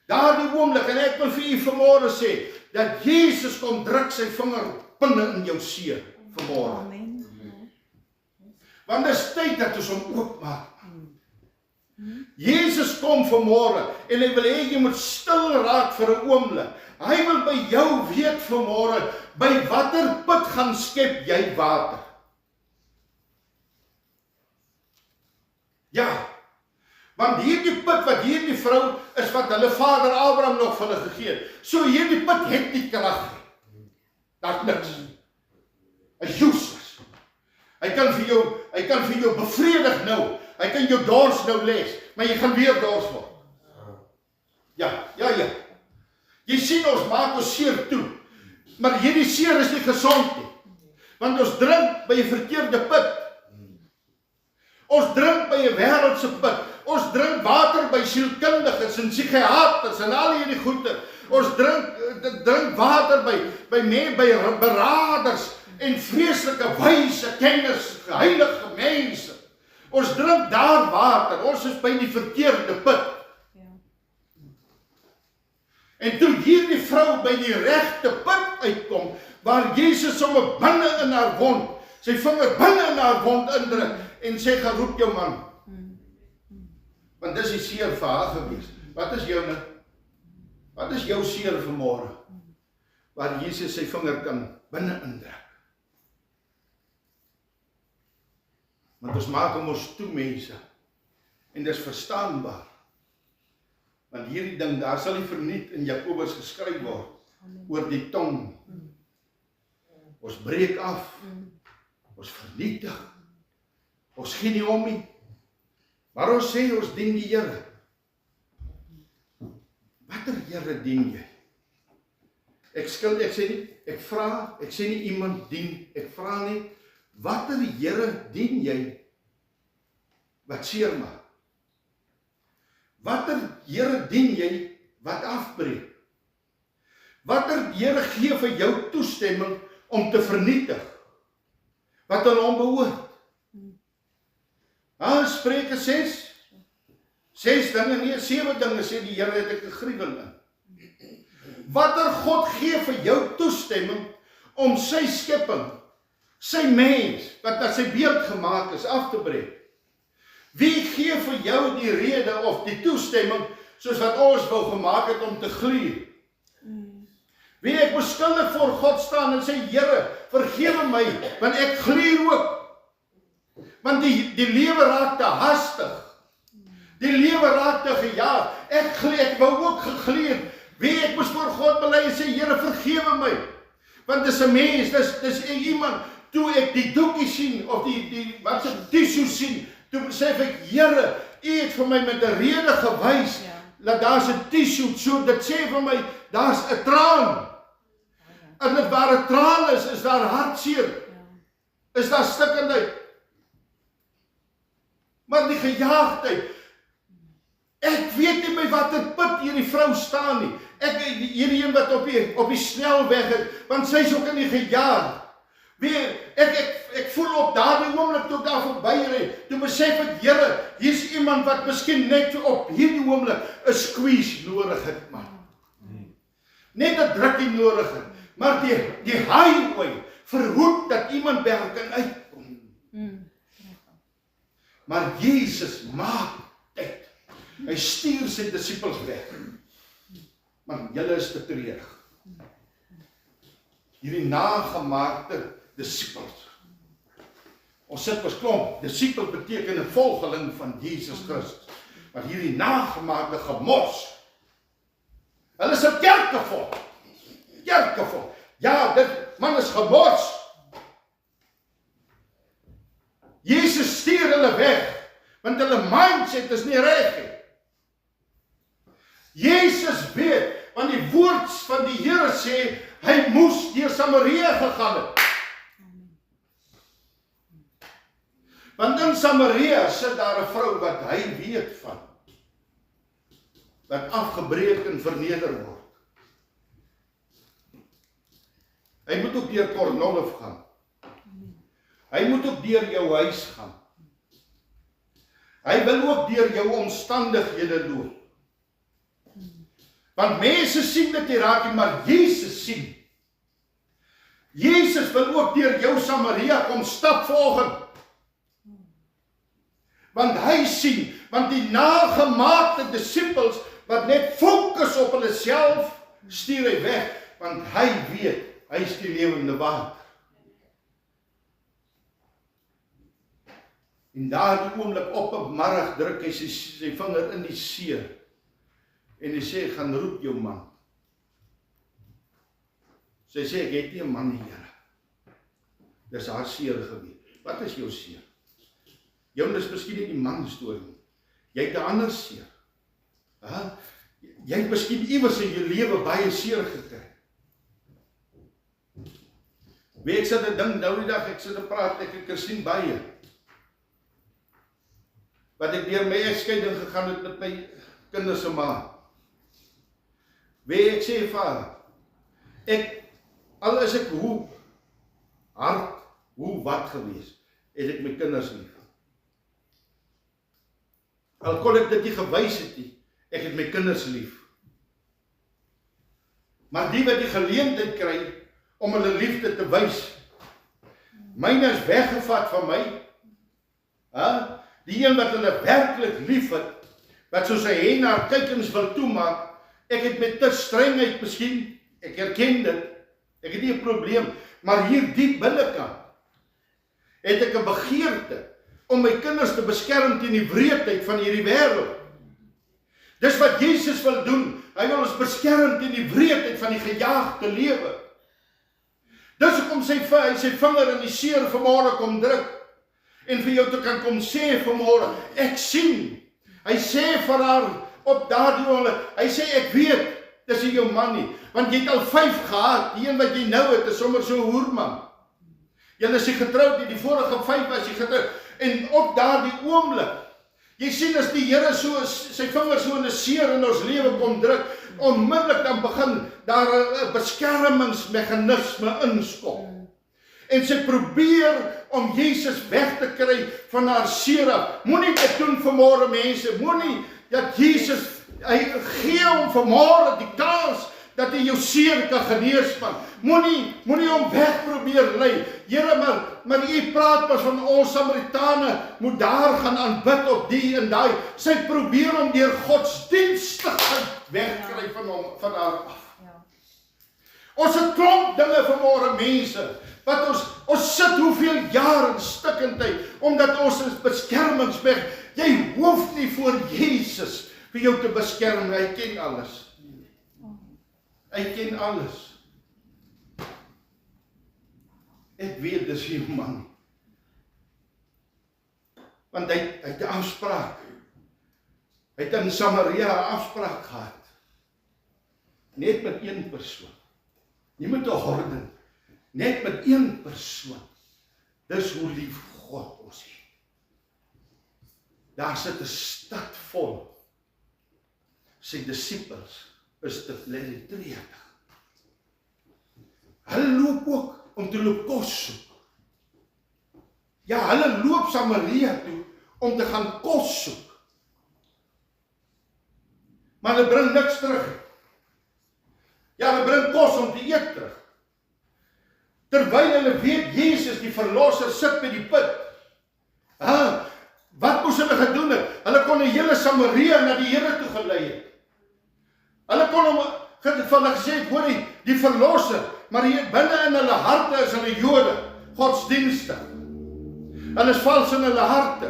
[SPEAKER 1] daardie oomblik, en ek wil vir u vanmôre sê, dat Jesus kom druk sy vinger binne in jou seer vanmôre. Want dit is tyd dat ons hom oopmaak. Jesus kom vanmôre, en hy wil hê jy moet stil raak vir 'n oomblik. Hy wil by jou weet vanmôre, by watter put gaan skep jy water? Ja, want hierdie put wat hierdie vrou is wat hulle vader Abraham nog vir hulle gegee het. So hierdie put het nie krag nie. Daar's niks. Hy's useless. Hy kan vir jou bevredig nou. Hy kan jou dors nou les, maar jy gaan weer dors word. Ja. Jy sien ons maak ons seer toe, maar hierdie seer is nie gesond nie. Want ons drink by 'n verkeerde put. Ons drink by 'n wêreldse put. Ons drink water by sielkundiges en psigiaters en al hierdie goeie. Ons drink water by beraders en vreeslike wyse kenners, heilige mense. Ons drink daar water. Ons is by die verkeerde put. En toe hierdie vrou by die regte put uitkom, waar Jesus sommer binne in haar wond, sy vinger binne in haar wond indruk, en sê, gaan roep jou man. Want dis die seer vir haar gewees. Wat is jou nou? Wat is jou seer vanmôre? Waar Jesus sy vinger kan binne indruk. Want ons maak hom ons toe mense. En dis verstaanbaar. Want hierdie ding, daar sal nie verniet in Jakobus geskryf word, oor die tong. Ons breek af, ons vernietig, ons gee nie om nie, maar ons sê ons dien die Here. Watter Here dien jy? Ek sê nie iemand dien, ek vra nie, watter Here dien jy, wat seer maak? Watter Here dien jy, wat afbreek? Watter Here gee vir jou toestemming om te vernietig, wat aan hom behoort? Spreuke 6 dinge, nee, 7 dinge sê die Here, het ek 'n gruwel in. Watter God gee vir jou toestemming om sy skepping, sy mens, wat na sy beeld gemaak is, af te breek? Wie gee vir jou die rede of die toestemming, soos wat ons wou gemaak het om te gluur? Wie ek moet skuldig voor God staan en sê, Here, vergewe my, want ek gluur ook. Want die lewe raak te hastig. Die lewe raak te gejaag. Ek wou ook gegluur. Wie ek moes voor God bely en sê, Here, vergewe my. Want dis 'n mens, dis iemand. Toe ek die doekie sien, of wat se tissue sien, toe besef ek, Here, U het vir my met 'n rede gewys, dat daar's 'n tissue, so dit sê vir my, daar's 'n traan. En dit waar 'n traan is daar hartseer. Is daar stikkendheid. Maar die gejaagdheid, ek weet nie by watter put hierdie vrou staan nie. hierdie een wat op die snelweg is, want sy is ook in die gejaag. Weer, ek voel op daardie oomblik toe ek daar verby ry, toe besef ek, Here, hier's iemand wat miskien net op hierdie oomblik 'n squeeze nodig het, man. Net 'n drukkie nodig het, maar die highway verhoed dat iemand by haar kan uitkom. Maar Jesus maak tyd. Hy stuur sy disippels weg. Want julle is te treurig. Hierdie nagemaakte disippels. Ons sit ons klomp, disipel beteken 'n volgeling van Jesus Christus. Maar hierdie nagemaakte gemors. Hulle is 'n kerkevol. Kerkevol. Ja, dit man is gemors. Jesus stuur hulle weg, want hulle mindset is nie reg nie. Jesus weet, want die woord van die Here sê, hy moes deur Samaria gegaan het. Want in Samaria sit daar 'n vrou wat hy weet van, wat afgebreek en verneder word. Hy moet ook deur Kornhof gaan. Hy moet ook deur jou huis gaan. Hy wil ook deur jou omstandighede loop. Want mense sien dit nie raak nie, maar Jesus sien. Jesus wil ook deur jou Samaria kom stap volgens. Want hy sien, want die nagemaakte disippels wat net fokus op hulle self, stuur hy weg, want hy weet, hy is die lewende water. En daardie oomblik op 'n middag druk hy sy vinger in die see en hy sê, gaan roep jou man. Sy sê, ek het nie 'n man nie, Here. Dis haar seer gewees. Wat is jou seer? Jou is miskien nie die man storie nie. Jy het 'n ander seer. Jy het miskien iewers in jou lewe baie seer gekry. Ek sit en dink nou die dag, ek sit en praat, ek sien baie. Wat ek deur my egskeiding gegaan het met my kinders se ma. Ek sê vir al is ek hoe hard, hoe wat gewees, het ek my kinders lief. Al kon ek dit nie gewys het nie, ek het my kinders lief. Maar die wat die geleentheid kry om hulle liefde te wys, myne is weggevat van my. Die een wat hulle werklik lief het, wat soos hy hen naar kykens wil toemaak, ek het met te strengheid miskien, ek herken dit, ek het nie 'n probleem, maar hier diep binnekant, het ek 'n begeerte, om my kinders te beskerm teen die wreedheid van hierdie wêreld. Dis wat Jesus wil doen, hy wil ons beskerm teen die wreedheid van die gejaagde lewe. Dis hoekom sy vinger in die seer vanmôre kom druk, en vir jou te kan kom sê vanmôre, ek sien. Hy sê vir haar op daardie oomblik, hy sê ek weet, dis nie jou man nie, want jy het al 5 gehad, die een wat jy nou het, is sommer so 'n hoerman. Jy is nie getroud nie, die vorige 5 was jy getroud, en op daardie oomblik, jy sien as die Here so, sy vinger so in 'n seer in ons lewe kom druk, onmiddellik dan begin daar 'n beskermingsmeganisme inskop. En sy probeer om Jesus weg te kry van haar seer af. Moenie dit doen vanmôre mense, moenie dat Jesus, hy gee hom vanmôre die kans dat hy jou seer kan genees man. Moenie hom weg probeer lei. Here, maar u praat pas van ons Samaritane moet daar gaan aanbid op die en daai. Sy probeer om deur godsdienstigheid wegkry van haar af. Ons het klomp dinge vanmôre mense, wat ons sit hoeveel jaar in stikkendheid, omdat ons is beskermingsweg. Jy hoef nie voor Jesus vir jou te beskerm, hy ken alles. Hy ken alles. Ek weet dis jou man. Want hy het 'n afspraak. Hy het in Samaria 'n afspraak gehad. Net met een persoon. Nie met 'n horde. Net met een persoon. Dis hoe lief God ons het. Daar sit 'n stad vol sy disippels is te treurig. Hulle loop ook om te loop kos soek. Ja, hulle loop Samaria toe om te gaan kos soek. Maar hulle bring niks terug. Ja, hulle bring kos om te eet terug. Terwyl hulle weet Jesus die verlosser sit by die put. Wat moes hulle gedoen het? Hulle kon die hele Samaria na die Here toe gelei het. Hulle kon hom van hulle gesê het, hoor die verlosser, maar hier binne in hulle harte is hulle Jode, godsdienstig. Hulle is vals in hulle harte.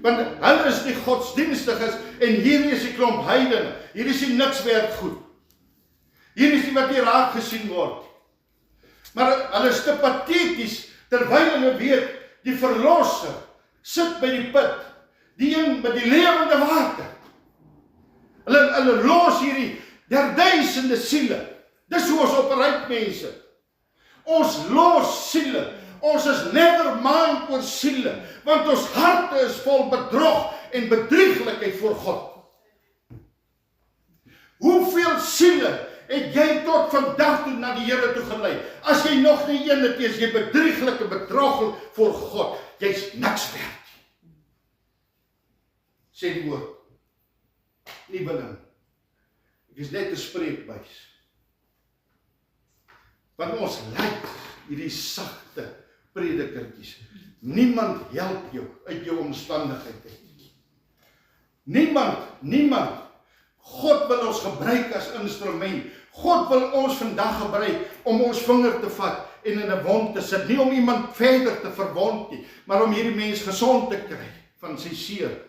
[SPEAKER 1] Want hulle is die godsdienstiges en hier is die klomp heidene. Hier is die niks werd goed. Hier is die wat nie raak gesien word. Maar hulle is te patheties terwyl hulle weet die verlosser sit by die put. Die een met die lewende water. Hulle los hierdie duisende siele. Dis hoe ons opereer mense. Ons los siele. Ons is never mind oor siele, want ons harte is vol bedrog en bedrieglikheid voor God. Hoeveel siele het jy tot vandag toe na die Here toe gelei? As jy nog nie een het, is jy bedrieglik en bedrog voor God. Jy's niks werd. Sê die woord. Liebeling, ek is net 'n spreekbuis. Want ons lyk hierdie sagte predikertjies. Niemand help jou uit jou omstandigheid uit. Niemand. God wil ons gebruik as instrument. God wil ons vandag gebruik om ons vinger te vat en in 'n wond te sit. Nie om iemand verder te verwond nie, maar om hierdie mens gesond te kry van sy seer.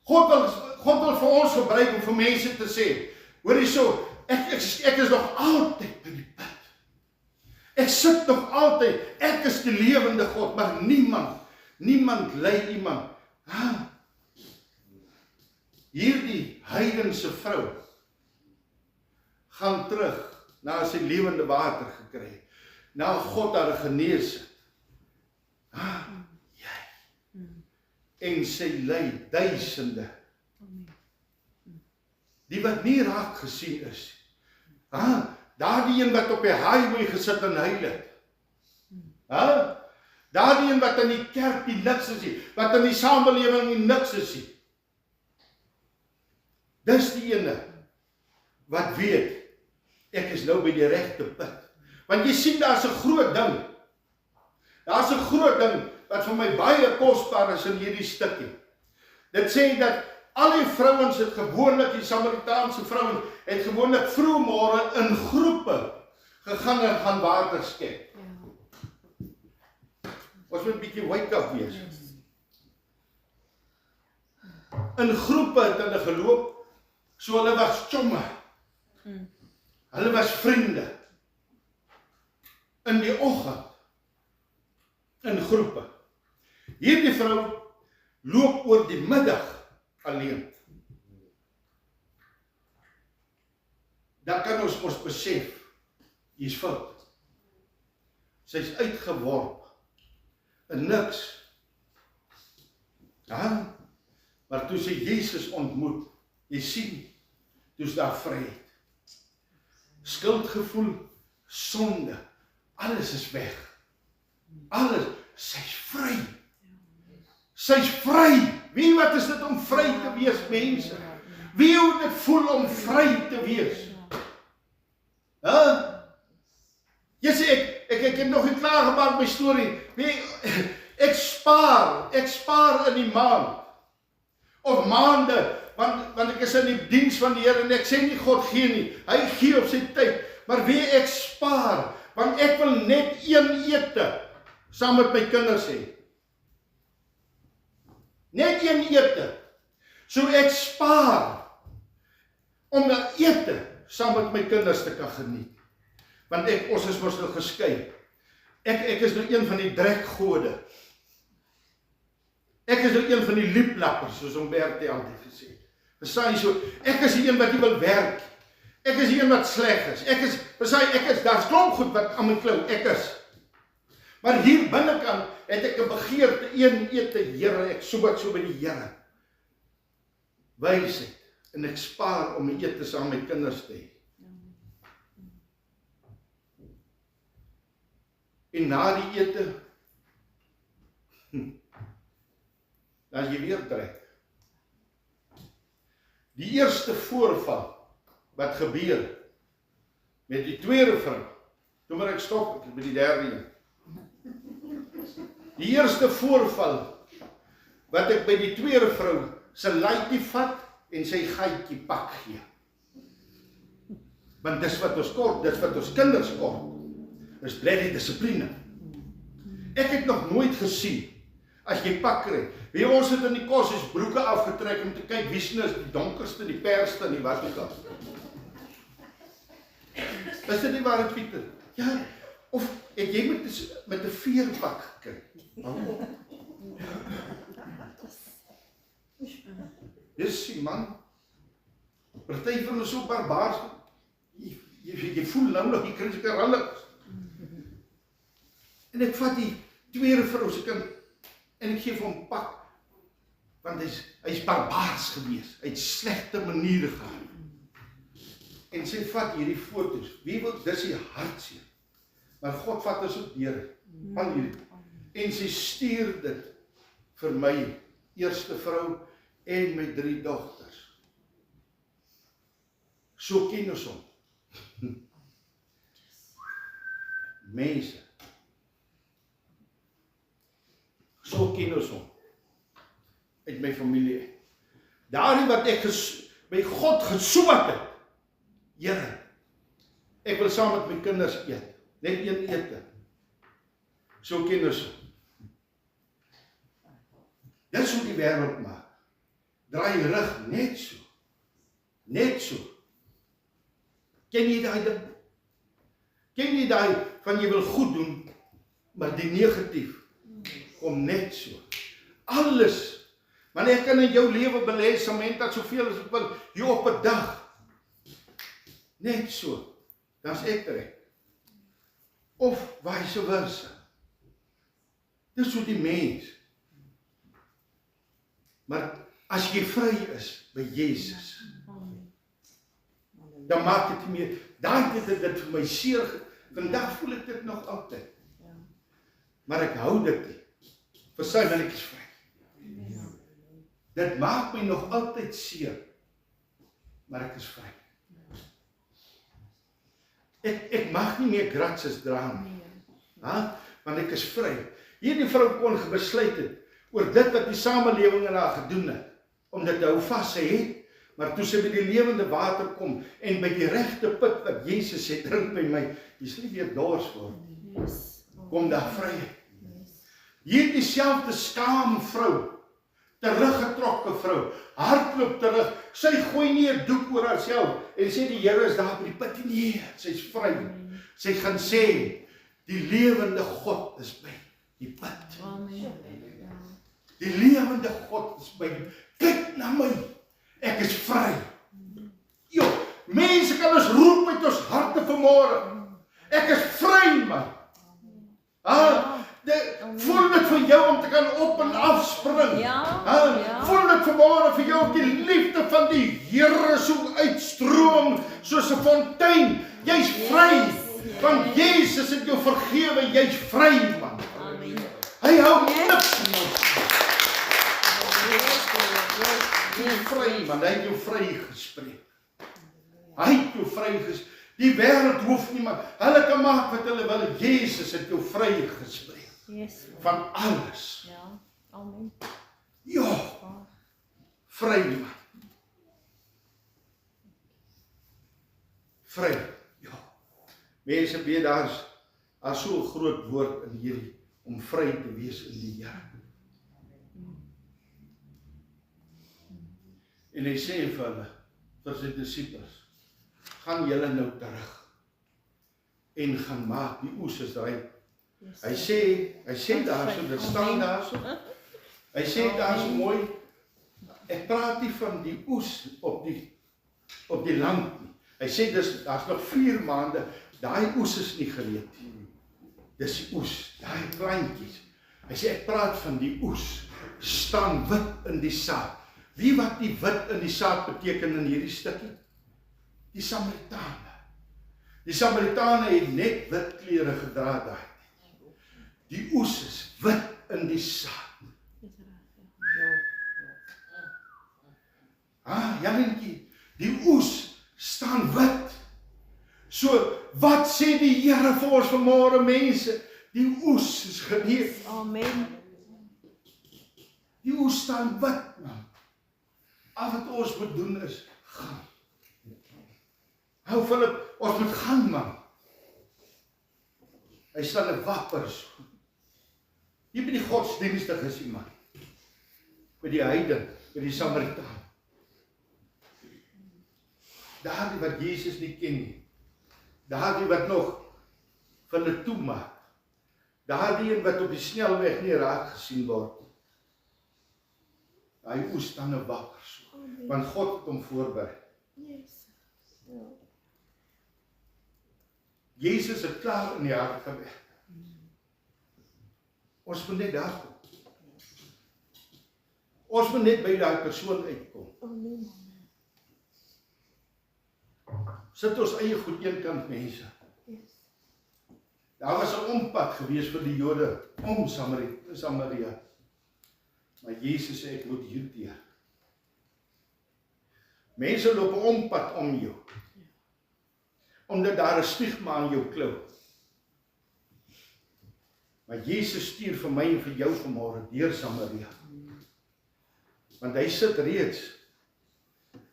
[SPEAKER 1] God wil vir ons gebruik om vir mense te sê, hoor hierso, ek is nog altyd by die put. Ek sit nog altyd, ek is die lewende God, maar niemand lei iemand. Hierdie heidense vrou gaan terug na sy lewende water gekry, na God haar genees het. En sy lei duisende, die wat nie raak gesien is. Daardie een wat op die highway gesit en huil het. Daardie een wat in die kerk die niks is nie, wat in die samelewing die niks is nie. Dis die ene wat weet, ek is nou by die regte put. Want jy sien, daar's 'n groot ding. Daar's 'n groot ding wat vir my baie kosbaar is in hierdie stukkie. Dit sê dat al die vrouens het gewoonlik, die Samaritaanse vrouens, het gewoonlik vroegmôre in groepe gegaan en gaan water skep. Ons moet 'n bietjie wake up wees. In groepe het hulle geloop, so hulle was chomme. Hulle was vriende. In die oggend, in groepe. Hierdie vrou loop oor die middag alleen. Dan kan ons besef, hier's fout. Sy's uitgeworp in niks. Maar toe sy Jesus ontmoet, jy sien, toe's daar vryheid. Skuldgevoel, sonde, alles is weg. Alles, sy's vry. Sy's vry. Wie wat is dit om vry te wees, mense? Wie hoe dit voel om vry te wees? Jy sê, ek het nog nie klaargemaak my storie. Ek spaar in die maand. Of maande, want ek is in die diens van die Here en ek sê nie God gee nie. Hy gee op sy tyd. Maar wie ek spaar, want ek wil net een ete saam met my kinders hê. Net een ete. So ek spaar om 'n ete saam met my kinders te kan geniet. Want ons is mos nou geskei. Ek is nou een van die drekgode. Ek is nou een van die lieplappers, soos Humberto altyd gesê het. Verstaan jy so? Ek is die een wat nie wil werk. Ek is die een wat sleg is. Daar's klomp goed wat aan my klou, ek is. Maar hier binnekant het ek 'n begeerte, een ete, Here, ek soek so by die Here. Wysheid en ek spaar om die ete saam met my kinders te hê. En na die ete, dan jy weer trek. Die eerste voorval wat gebeur met die tweede vrou, toe maar ek stop, ek is by die derde een. Die eerste voorval wat ek by die tweede vrou sy laaitjie vat en sy gaatjie pak gee. Want dis wat ons kort, dis wat ons kinders kort. Dis bloody dissipline. Ek het nog nooit gesien as jy pak kry. Wie ons het in die kos is broeke afgetrek om te kyk wie sien is die donkerste, die perste en die wat ook al. Is dit nie waar het Pieter? Ja, of het jy met 'n veerpak gekry? Dis die man. Party van hulle so barbaars. Jy voel nou nog, jy kry seker alles. En ek vat die tweede vrou se kind en ek gee vir hom pak. Want hy's barbaars gewees. Hy het slegte maniere gehad. En sy vat hierdie foto's. Wie wil, dis die hartseer. Maar God vat ons op deur. Al hierdie. En sy stuur dit vir my eerste vrou en my 3 dogters. So ken ons hom. Mense. So ken ons hom. Uit my familie. Daarin wat ek by God geswat het. Here, ek wil saam met my kinders eet. Net een ete. So ken ons hom. Dis hoe die wêreld maak. Draai rug net so. Net so. Ken jy daai ding? Ken jy daai van jy wil goed doen, maar die negatief kom net so. Alles. Want ek kan in jou lewe belê Samantha soveel as ek wil, hier op 'n dag. Net so. Dan's ek reg. Of vice versa. Dis so die mens. Maar as jy vry is by Jesus, dan maak dit nie meer, dan het dit vir my seer, vandag voel ek dit nog altyd. Maar ek hou dit nie. Verstaan, want ek is vry. Dit maak my nog altyd seer, maar ek is vry. Ek mag nie meer gratses dra nie, want ek is vry. Hierdie vrou kon besluit het, oor dit wat die samelewing in haar gedoen het, om dit te hou vas, sy het, maar toe sy by die lewende water kom, en by die regte put wat Jesus sê, drink by my, jy sal nie weer dors word, kom daar vryheid. Hierdie selfde skaam vrou, teruggetrokke vrou, hardloop terug, sy gooi nie 'n doek oor haarself, en sê die Here is daar by die put, nee, sy is vry, sy gaan sê, die lewende God is by die put, die lewende God is by die, kyk na my, ek is vry, jo, mense kan ons roep uit ons harte vanmôre, ek is vry man, voel dit vir jou om te kan op en af spring. Voel dit vanmôre vir jou om die liefde van die Here so uitstroom soos 'n fontein. Jy's vry. Want Jesus het jou vergewe, jy's vry man. Hy hou niks van ons. Jy's vry man, hy het jou vry gespreek. Hy het jou vry gespreek. Die wêreld hoef nie maar, hulle kan maak wat hulle wil, Jesus het jou vry gespreek. Van alles.
[SPEAKER 4] Ja, amen.
[SPEAKER 1] Ja, vry man. Vry, ja. Mense weet daar's so 'n groot woord in hierdie, om vry te wees in die Here. En hy sê vir hulle, vir sy disippels, gaan julle nou terug, en gaan maak, die oes is ryp. Hy sê daar so, dit staan daar so, hy sê daar so mooi, ek praat nie van die oes op die land nie, hy sê daar's nog 4 maande, daai oes is nie gereed nie, dis die oes, daai plantjies, hy sê ek praat van die oes, staan wit in die saad,
[SPEAKER 5] Wie wat die wit in die saad beteken in hierdie stukkie? Die Samaritane. Die Samaritane het net wit klere gedra daai. Die oes is wit in die saad. Jannetjie, die oes staan wit. So, wat sê die Here vir ons vanmôre mense? Die oes is gereed.
[SPEAKER 4] Amen.
[SPEAKER 5] Die oes staan wit, man. Al wat ons moet doen is gaan. Hou Philip, ons moet gaan, man. Hy staan 'n wappers. Nie by die godsdienstiges nie, man. By die heiden, by die Samaritaan. Daardie wat Jesus nie ken nie. Daardie wat nog van hulle toemaak. Daardie een wat op die snelweg nie raak gesien word. Hy oes staan 'n wappers. Want God het hom voorberei. Jesus het klaar in die hart gewerk. Ons moet net daar kom. Ons moet net by daai persoon uitkom. Sit ons eie goed eenkant mense. Daar was 'n ompad gewees vir die Jode om Samaria. Maar Jesus sê ek moet hierdeur. Mense loop 'n ompad om jou. Omdat daar 'n stigma aan jou klou. Maar Jesus stuur vir my en vir jou vanmôre deur Samaria. Want hy sit reeds.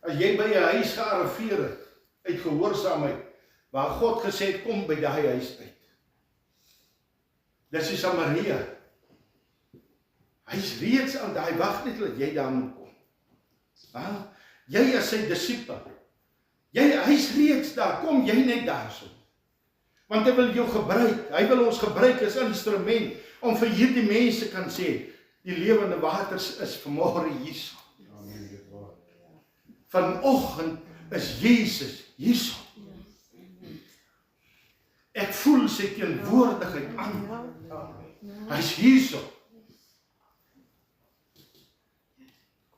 [SPEAKER 5] As jy by 'n huis gearriveer het, uit gehoorsaamheid, waar God gesê het, kom by daai huis uit. Dis die Samaria. Hy's reeds aan daai wag net dat jy daar moet kom. Jy as sy disipel. Hy's reeds daar, kom jy net daarso. Want hy wil jou gebruik. Hy wil ons gebruik as instrument om vir hierdie mense kan sê, die lewende waters is vanmôre hierso. Vanoggend is Jesus hierso. Ek voel sy teenwoordigheid aan. Hy's hierso.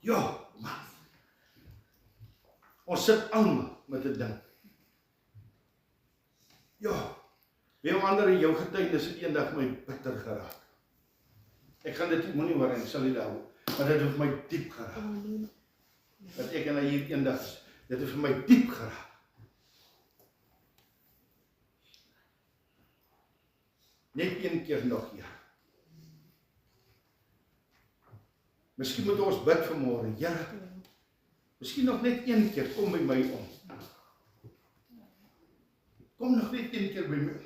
[SPEAKER 5] Ja, man. Ons sit almal met 'n ding. Ja, wie ander in jou getuienis het eendag my bitter geraak. Ek gaan dit moenie hoor en ek sal nie daar hou, maar dit het vir my diep geraak. Dat ek en hy hier eendag, dit het vir my diep geraak. Net een keer nog hier. Miskien moet ons bid vanmôre, Here. Miskien nog net een keer, kom by my om. Kom nog net een keer by my.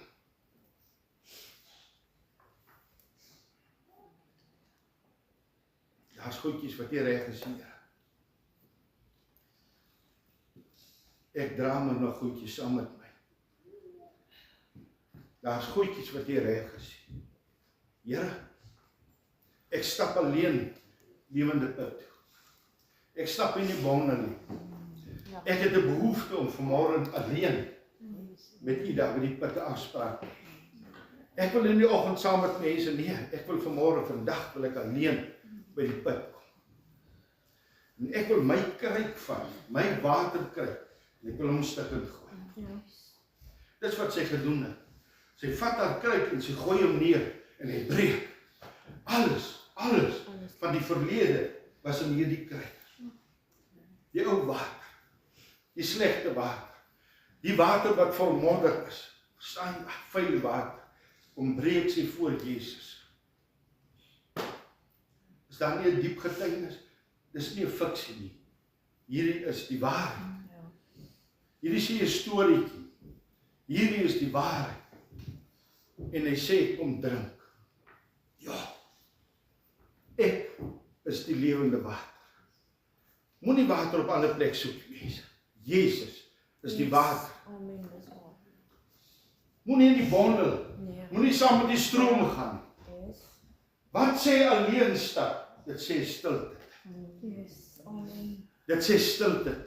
[SPEAKER 5] Daar's goedjies wat jy reg gesien het. Ek dra my nog goedjies saam met my. Daar's goedjies wat jy reg gesien. Here, ek stap alleen lewende pad. Ek stap in die bonde nie. Ek het 'n behoefte om vanmôre alleen met u daar by die put afspraak. Ek wil in die oggend saam met mense, nee, ek wil vanmôre vandag wil ek alleen by die put kom. En ek wil my kruik vat, my waterkruik, en ek wil hom stukkend gooi. Dis wat sy gedoen het. Sy vat haar kruik en sy gooi hom neer en hy breek. Alles van die verlede was in hierdie kruik. Die ou water, die slegte water, die water wat vol modder is, verstaan, vuil water, kom breek sy voor Jesus. Is daar nie 'n diep getuienis? Dis nie 'n fiksie nie. Hierdie is die waarheid. Hierdie is nie 'n storieetjie. Hierdie is die waarheid. En hy sê, kom drink. Ja, ek is die lewende water. Moenie water op 'n ander plek soek, mense. Jesus is die water. Moenie in die bondel, moenie saam met die stroom gaan. Wat sê alleen stap? Dit sê stilte. Dit sê stilte.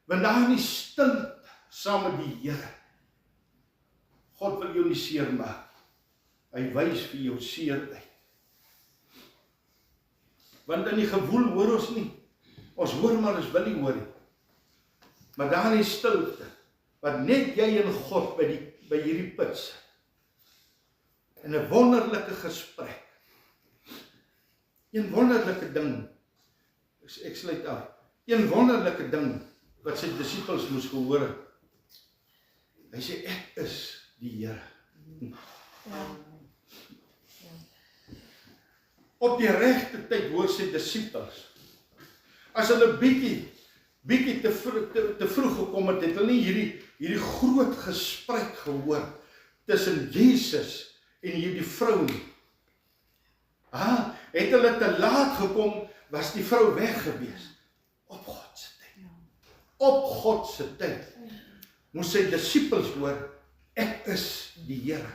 [SPEAKER 5] Want daar in die stilte saam met die Here. God wil jou nie seermaak. Hy wys vir jou seer uit. Want in die gewoel hoor ons nie. Ons hoor maar ons wil nie hoor nie. Maar daar in die stilte, wat net jy en God by hierdie put sit, en 'n wonderlike gesprek, een wonderlike ding, ek sluit af, een wonderlike ding, wat sy disippels moes gehoor het. Hy sê, ek is die Here. Op die regte tyd hoor sy disippels, as hulle bietjie te vroeg gekom het, het hulle nie hierdie groot gesprek gehoor, tussen Jesus en hierdie vrou nie. Het hulle te laat gekom, was die vrou weg gewees. Op God se tyd. Op God se tyd. Moes sy disippels hoor, ek is die Here.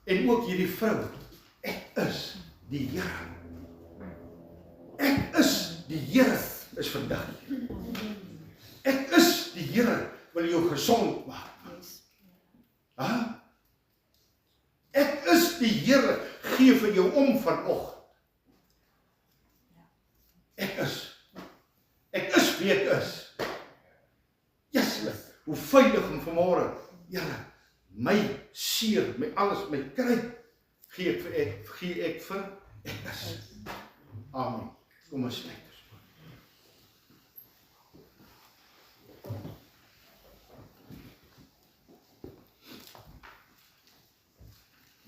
[SPEAKER 5] En ook hierdie vrou, ek is die Here. Ek is die Here, is vandag hier. Ek is die Here, wil jou gesond maak. Ek is die Here, gee vir jou om vanoggend. Ek is wie ek is. Jeslik, hoe veilig om vanmôre, Here, my seer, my alles, my kry, gee ek vir ek is. Amen. Kom ons sluit.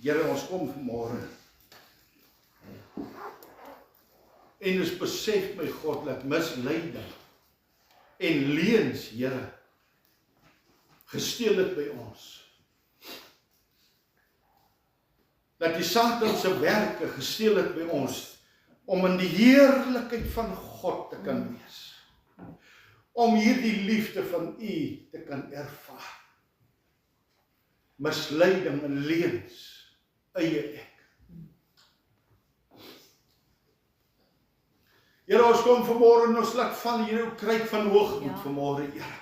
[SPEAKER 5] Here, ons kom vanmôre en ons besef, my God, dat misleiding en leuns, Here, gesteel het by ons. Dat die Satan se werke gesteel het by ons, om in die heerlikheid van God te kan wees. Om hierdie liefde van U te kan ervaar. Misleiding en leuns, eie ek. Here, ons kom vanmôre en ons laat val hierdie kruik van hoogmoed vanmôre, Here.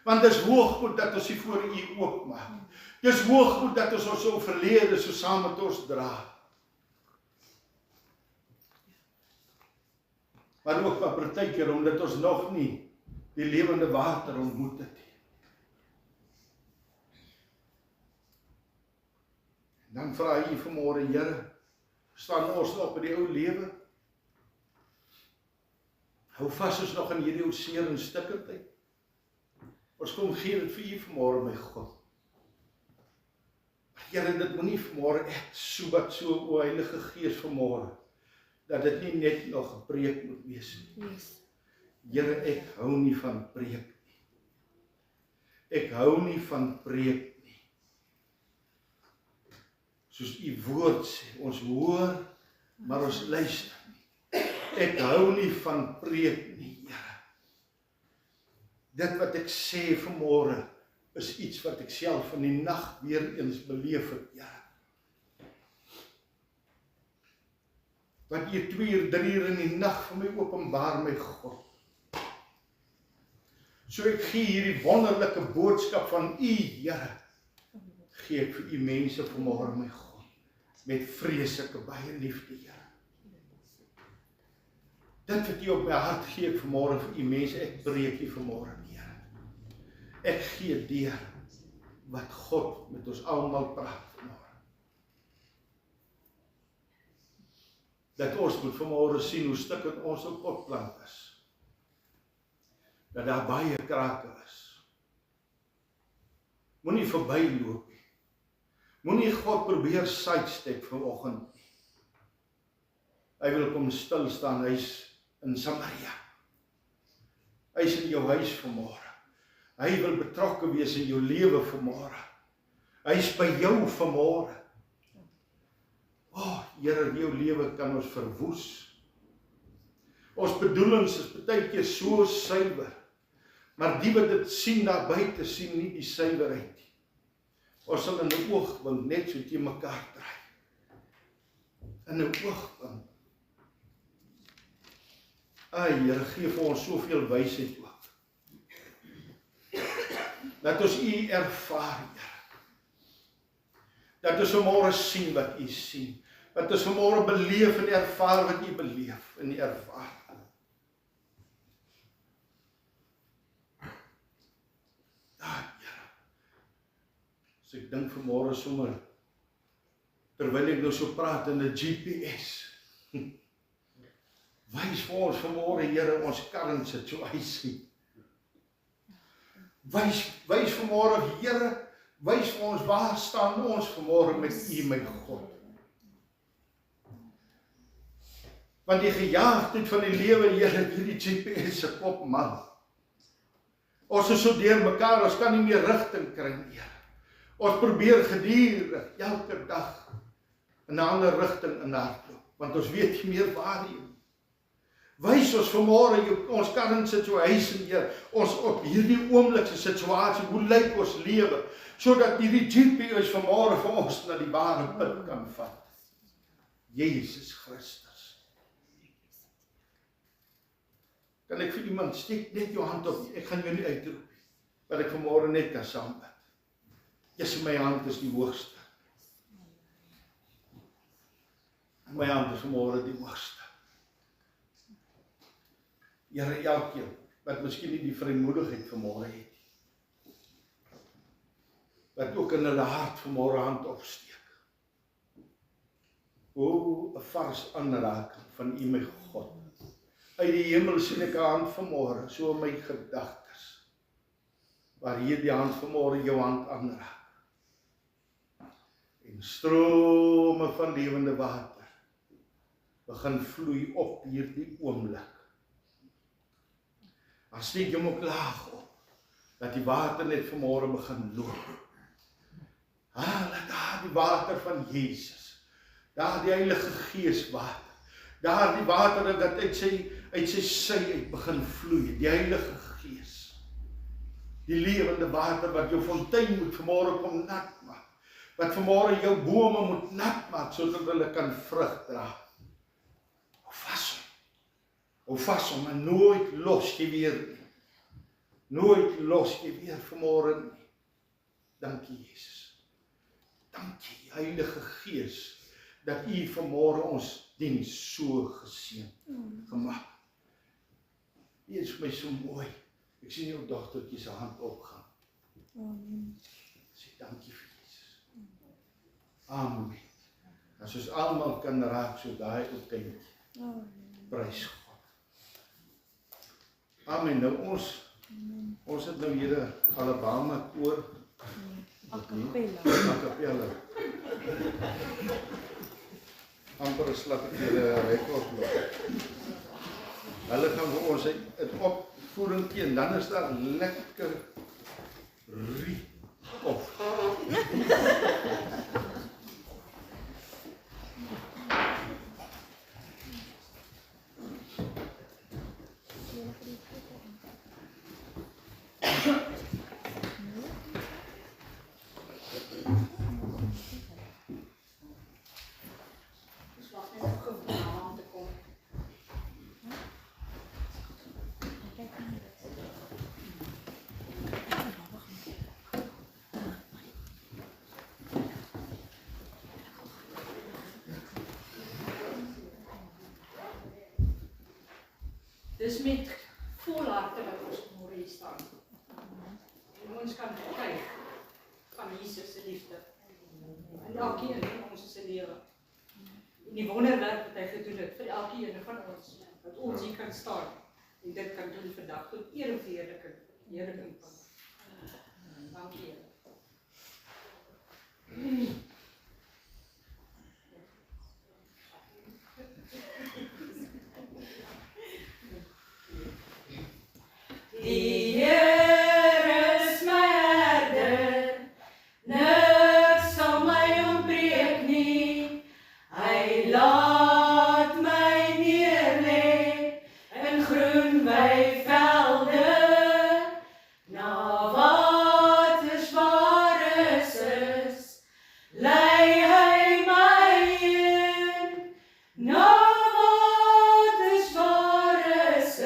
[SPEAKER 5] Want dis hoogmoed dat ons hier voor U oopmaak. Dis hoogmoed dat ons ons verlede so saam met ons dra. Maar ook wat partykeer omdat ons nog nie die lewende water ontmoet het. Dan vra hy vanmôre, Here, staan ons nog by die ou lewe? Hou vas ons nog in hierdie ou seer en stikkendheid? Ons kom gee dit vir U vanmôre, my God. Here, dit moenie vanmôre ek so o Heilige Gees vanmôre, dat dit nie net nog 'n preek moet wees nie. Here, ek hou nie van preek nie. Ek hou nie van preek nie. Soos U woord sê, ons hoor, maar ons luister nie. Ek hou nie van preek nie, Here. Dit wat ek sê vanmôre, is iets wat ek self in die nag weer eens beleef het, Here. Wat U 2 uur, 3 uur in die nag vir my openbaar, my God. So ek gee hierdie wonderlike boodskap van U, Here, gee ek vir U mense vanmôre, my God, met vreeslike baie liefde, Here. Dit wat U op my hart gee ek vanmôre vir U mense, ek breek U vanmôre, Here. Ek gee deur wat God met ons almal praat vanmôre. Dat ons moet vanmôre sien hoe stukkend ons op potplant is. Dat daar baie krake is. Moenie verbyloop nie. Moenie God probeer sidestep vanoggend nie. Hy wil kom stil staan, hy's in Samaria. Hy's in jou huis vanmôre. Hy wil betrokke wees in jou lewe vanmôre. Hy's by jou vanmôre. Here, jou lewe kan ons verwoes. Ons bedoelings is baie keer so suiwer, maar die wat dit sien daar buite sien nie die suiwerheid nie. Ons sal in 'n oogwink net so teen mekaar draai. In 'n oogwink. Here, gee vir ons soveel wysheid ook. Dat ons U ervaar, Here. Dat ons vanmôre sien wat U sien. Dat ons vanmôre beleef en ervaar wat U beleef en ervaar. As ek dink vanmôre sommer, terwyl ek nou so praat in 'n GPS, wys vir ons vanmôre, Here, ons current situasie. Wys vanmôre, Here, wys vir ons, waar staan ons vanmôre met U, my God. Want die gejaagdheid van die lewe, Here, hierdie GPS se kop man. Ons is so deur mekaar, ons kan nie meer rigting kry nie, Here. Ons probeer gedurig, elke dag, in 'n ander rigting in hardloop, want ons weet nie meer waarheen. Wys ons vanmôre ons current situation, Here, ons op hierdie oomblikse situasie, hoe lyk ons lewe, sodat hierdie GPS vanmôre vir ons na die ware punt kan vat. Jesus Christus. Kan ek vir iemand steek net jou hand op? Ek gaan jou nie uitroep, wat ek vanmôre net kan saambid. Jesus, my hand is die hoogste. My hand is vanmôre die hoogste. Here, elkeen wat miskien nie die vrymoedigheid vanmôre het nie, wat ook in hulle hart vanmôre hand opsteek. O, 'n vars aanraking van U, my God. Uit die hemel sien ek 'n hand vanmôre, so in my gedagtes, waar hierdie hand vanmôre jou hand aanraak. En strome van lewende water begin vloei op hierdie oomblik. Dan steek jy hom ook laag op, dat die water net vanmôre begin loop. Laat daar die water van Jesus, daar die Heilige Gees water, daar die water dat uit sy sy uit begin vloei, die Heilige Gees, die lewende water wat jou fontein moet vanmôre kom nat maak, wat vanmôre jou bome moet nat maak, sodat hulle kan vrug dra. Hou vas hom en nooit los jy weer nie. Nooit los jy weer vanmôre nie. Dankie Jesus. Dankie Heilige Gees, dat U vanmôre ons diens so geseën gemaak. U is vir my so mooi. Ek sien jou dogtertjie se hand opgaan. Sê dankie vir Jesus. Amen. As ons almal kan raak so daai op tyd. Prys God. Amen. Nou ons het nou hier 'n Alabama koor.
[SPEAKER 4] A cappella.
[SPEAKER 5] A cappella. Amper slap ek hier 'n rekord loop. Hulle gaan vir ons 'n opvoering gee en dan is daar lekker riet of.
[SPEAKER 6] Dis met vol harte wat ons môre hier staan. En ons kan kyk van Jesus se liefde. En elkeen van ons se lewe. En die wonderwerk wat hy gedoen het vir elkeen van ons, dat ons hier kan staan en dit kan doen vandag tot eer en verheerliking van. Dankie. Die Here is my herder, niks sal my ontbreek nie. Hy laat my neerlê in groen weivelde, na waters waar is, lei hy my heen. Na waters waar is,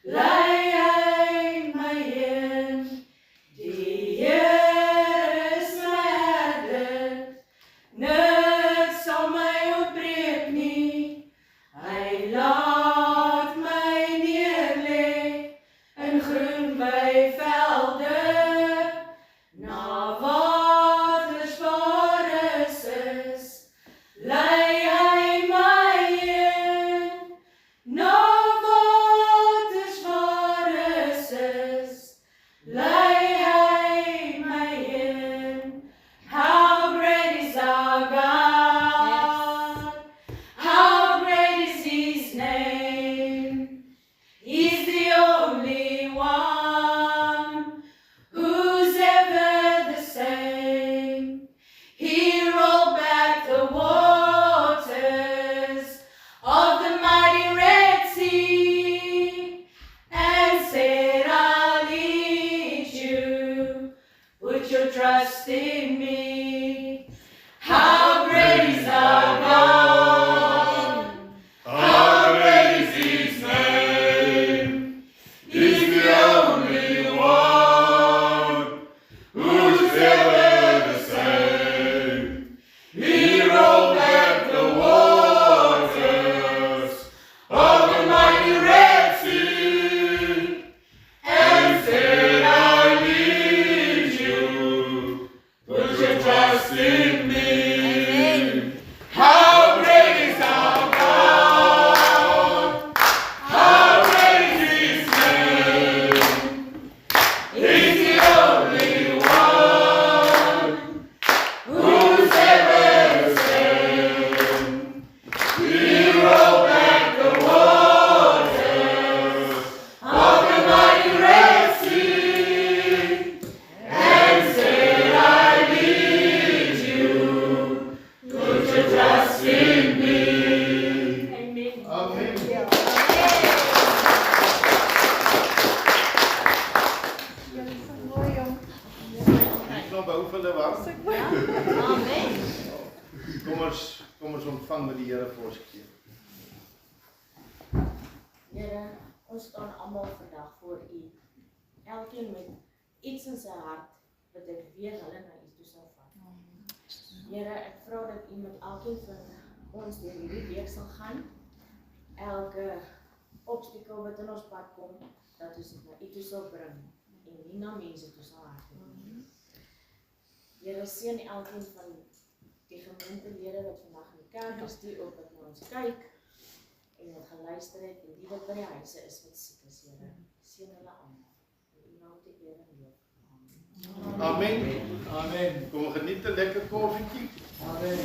[SPEAKER 6] lei niks sal my
[SPEAKER 5] die Here vir ons gee.
[SPEAKER 7] Here, ons staan almal vandag voor U. Elkeen met iets in sy hart wat ek weet hulle na U toe sal vat. Here, ek vra dat U met elkeen van ons deur hierdie week sal gaan. Elke obstakel wat in ons pad kom, dat ons dit na U toe sal bring en nie na mense toe sal hardloop nie. Here, seën elkeen van die gemeentelede wat vandag in die kerk is, die ook wat na ons kyk en wat geluister het en die wat by die huise is wat siek is, Here. Seën hulle almal. In U naam te eer en loof.
[SPEAKER 5] Amen.
[SPEAKER 3] Amen.
[SPEAKER 5] Kom geniet 'n lekker koffietjie.
[SPEAKER 3] Amen.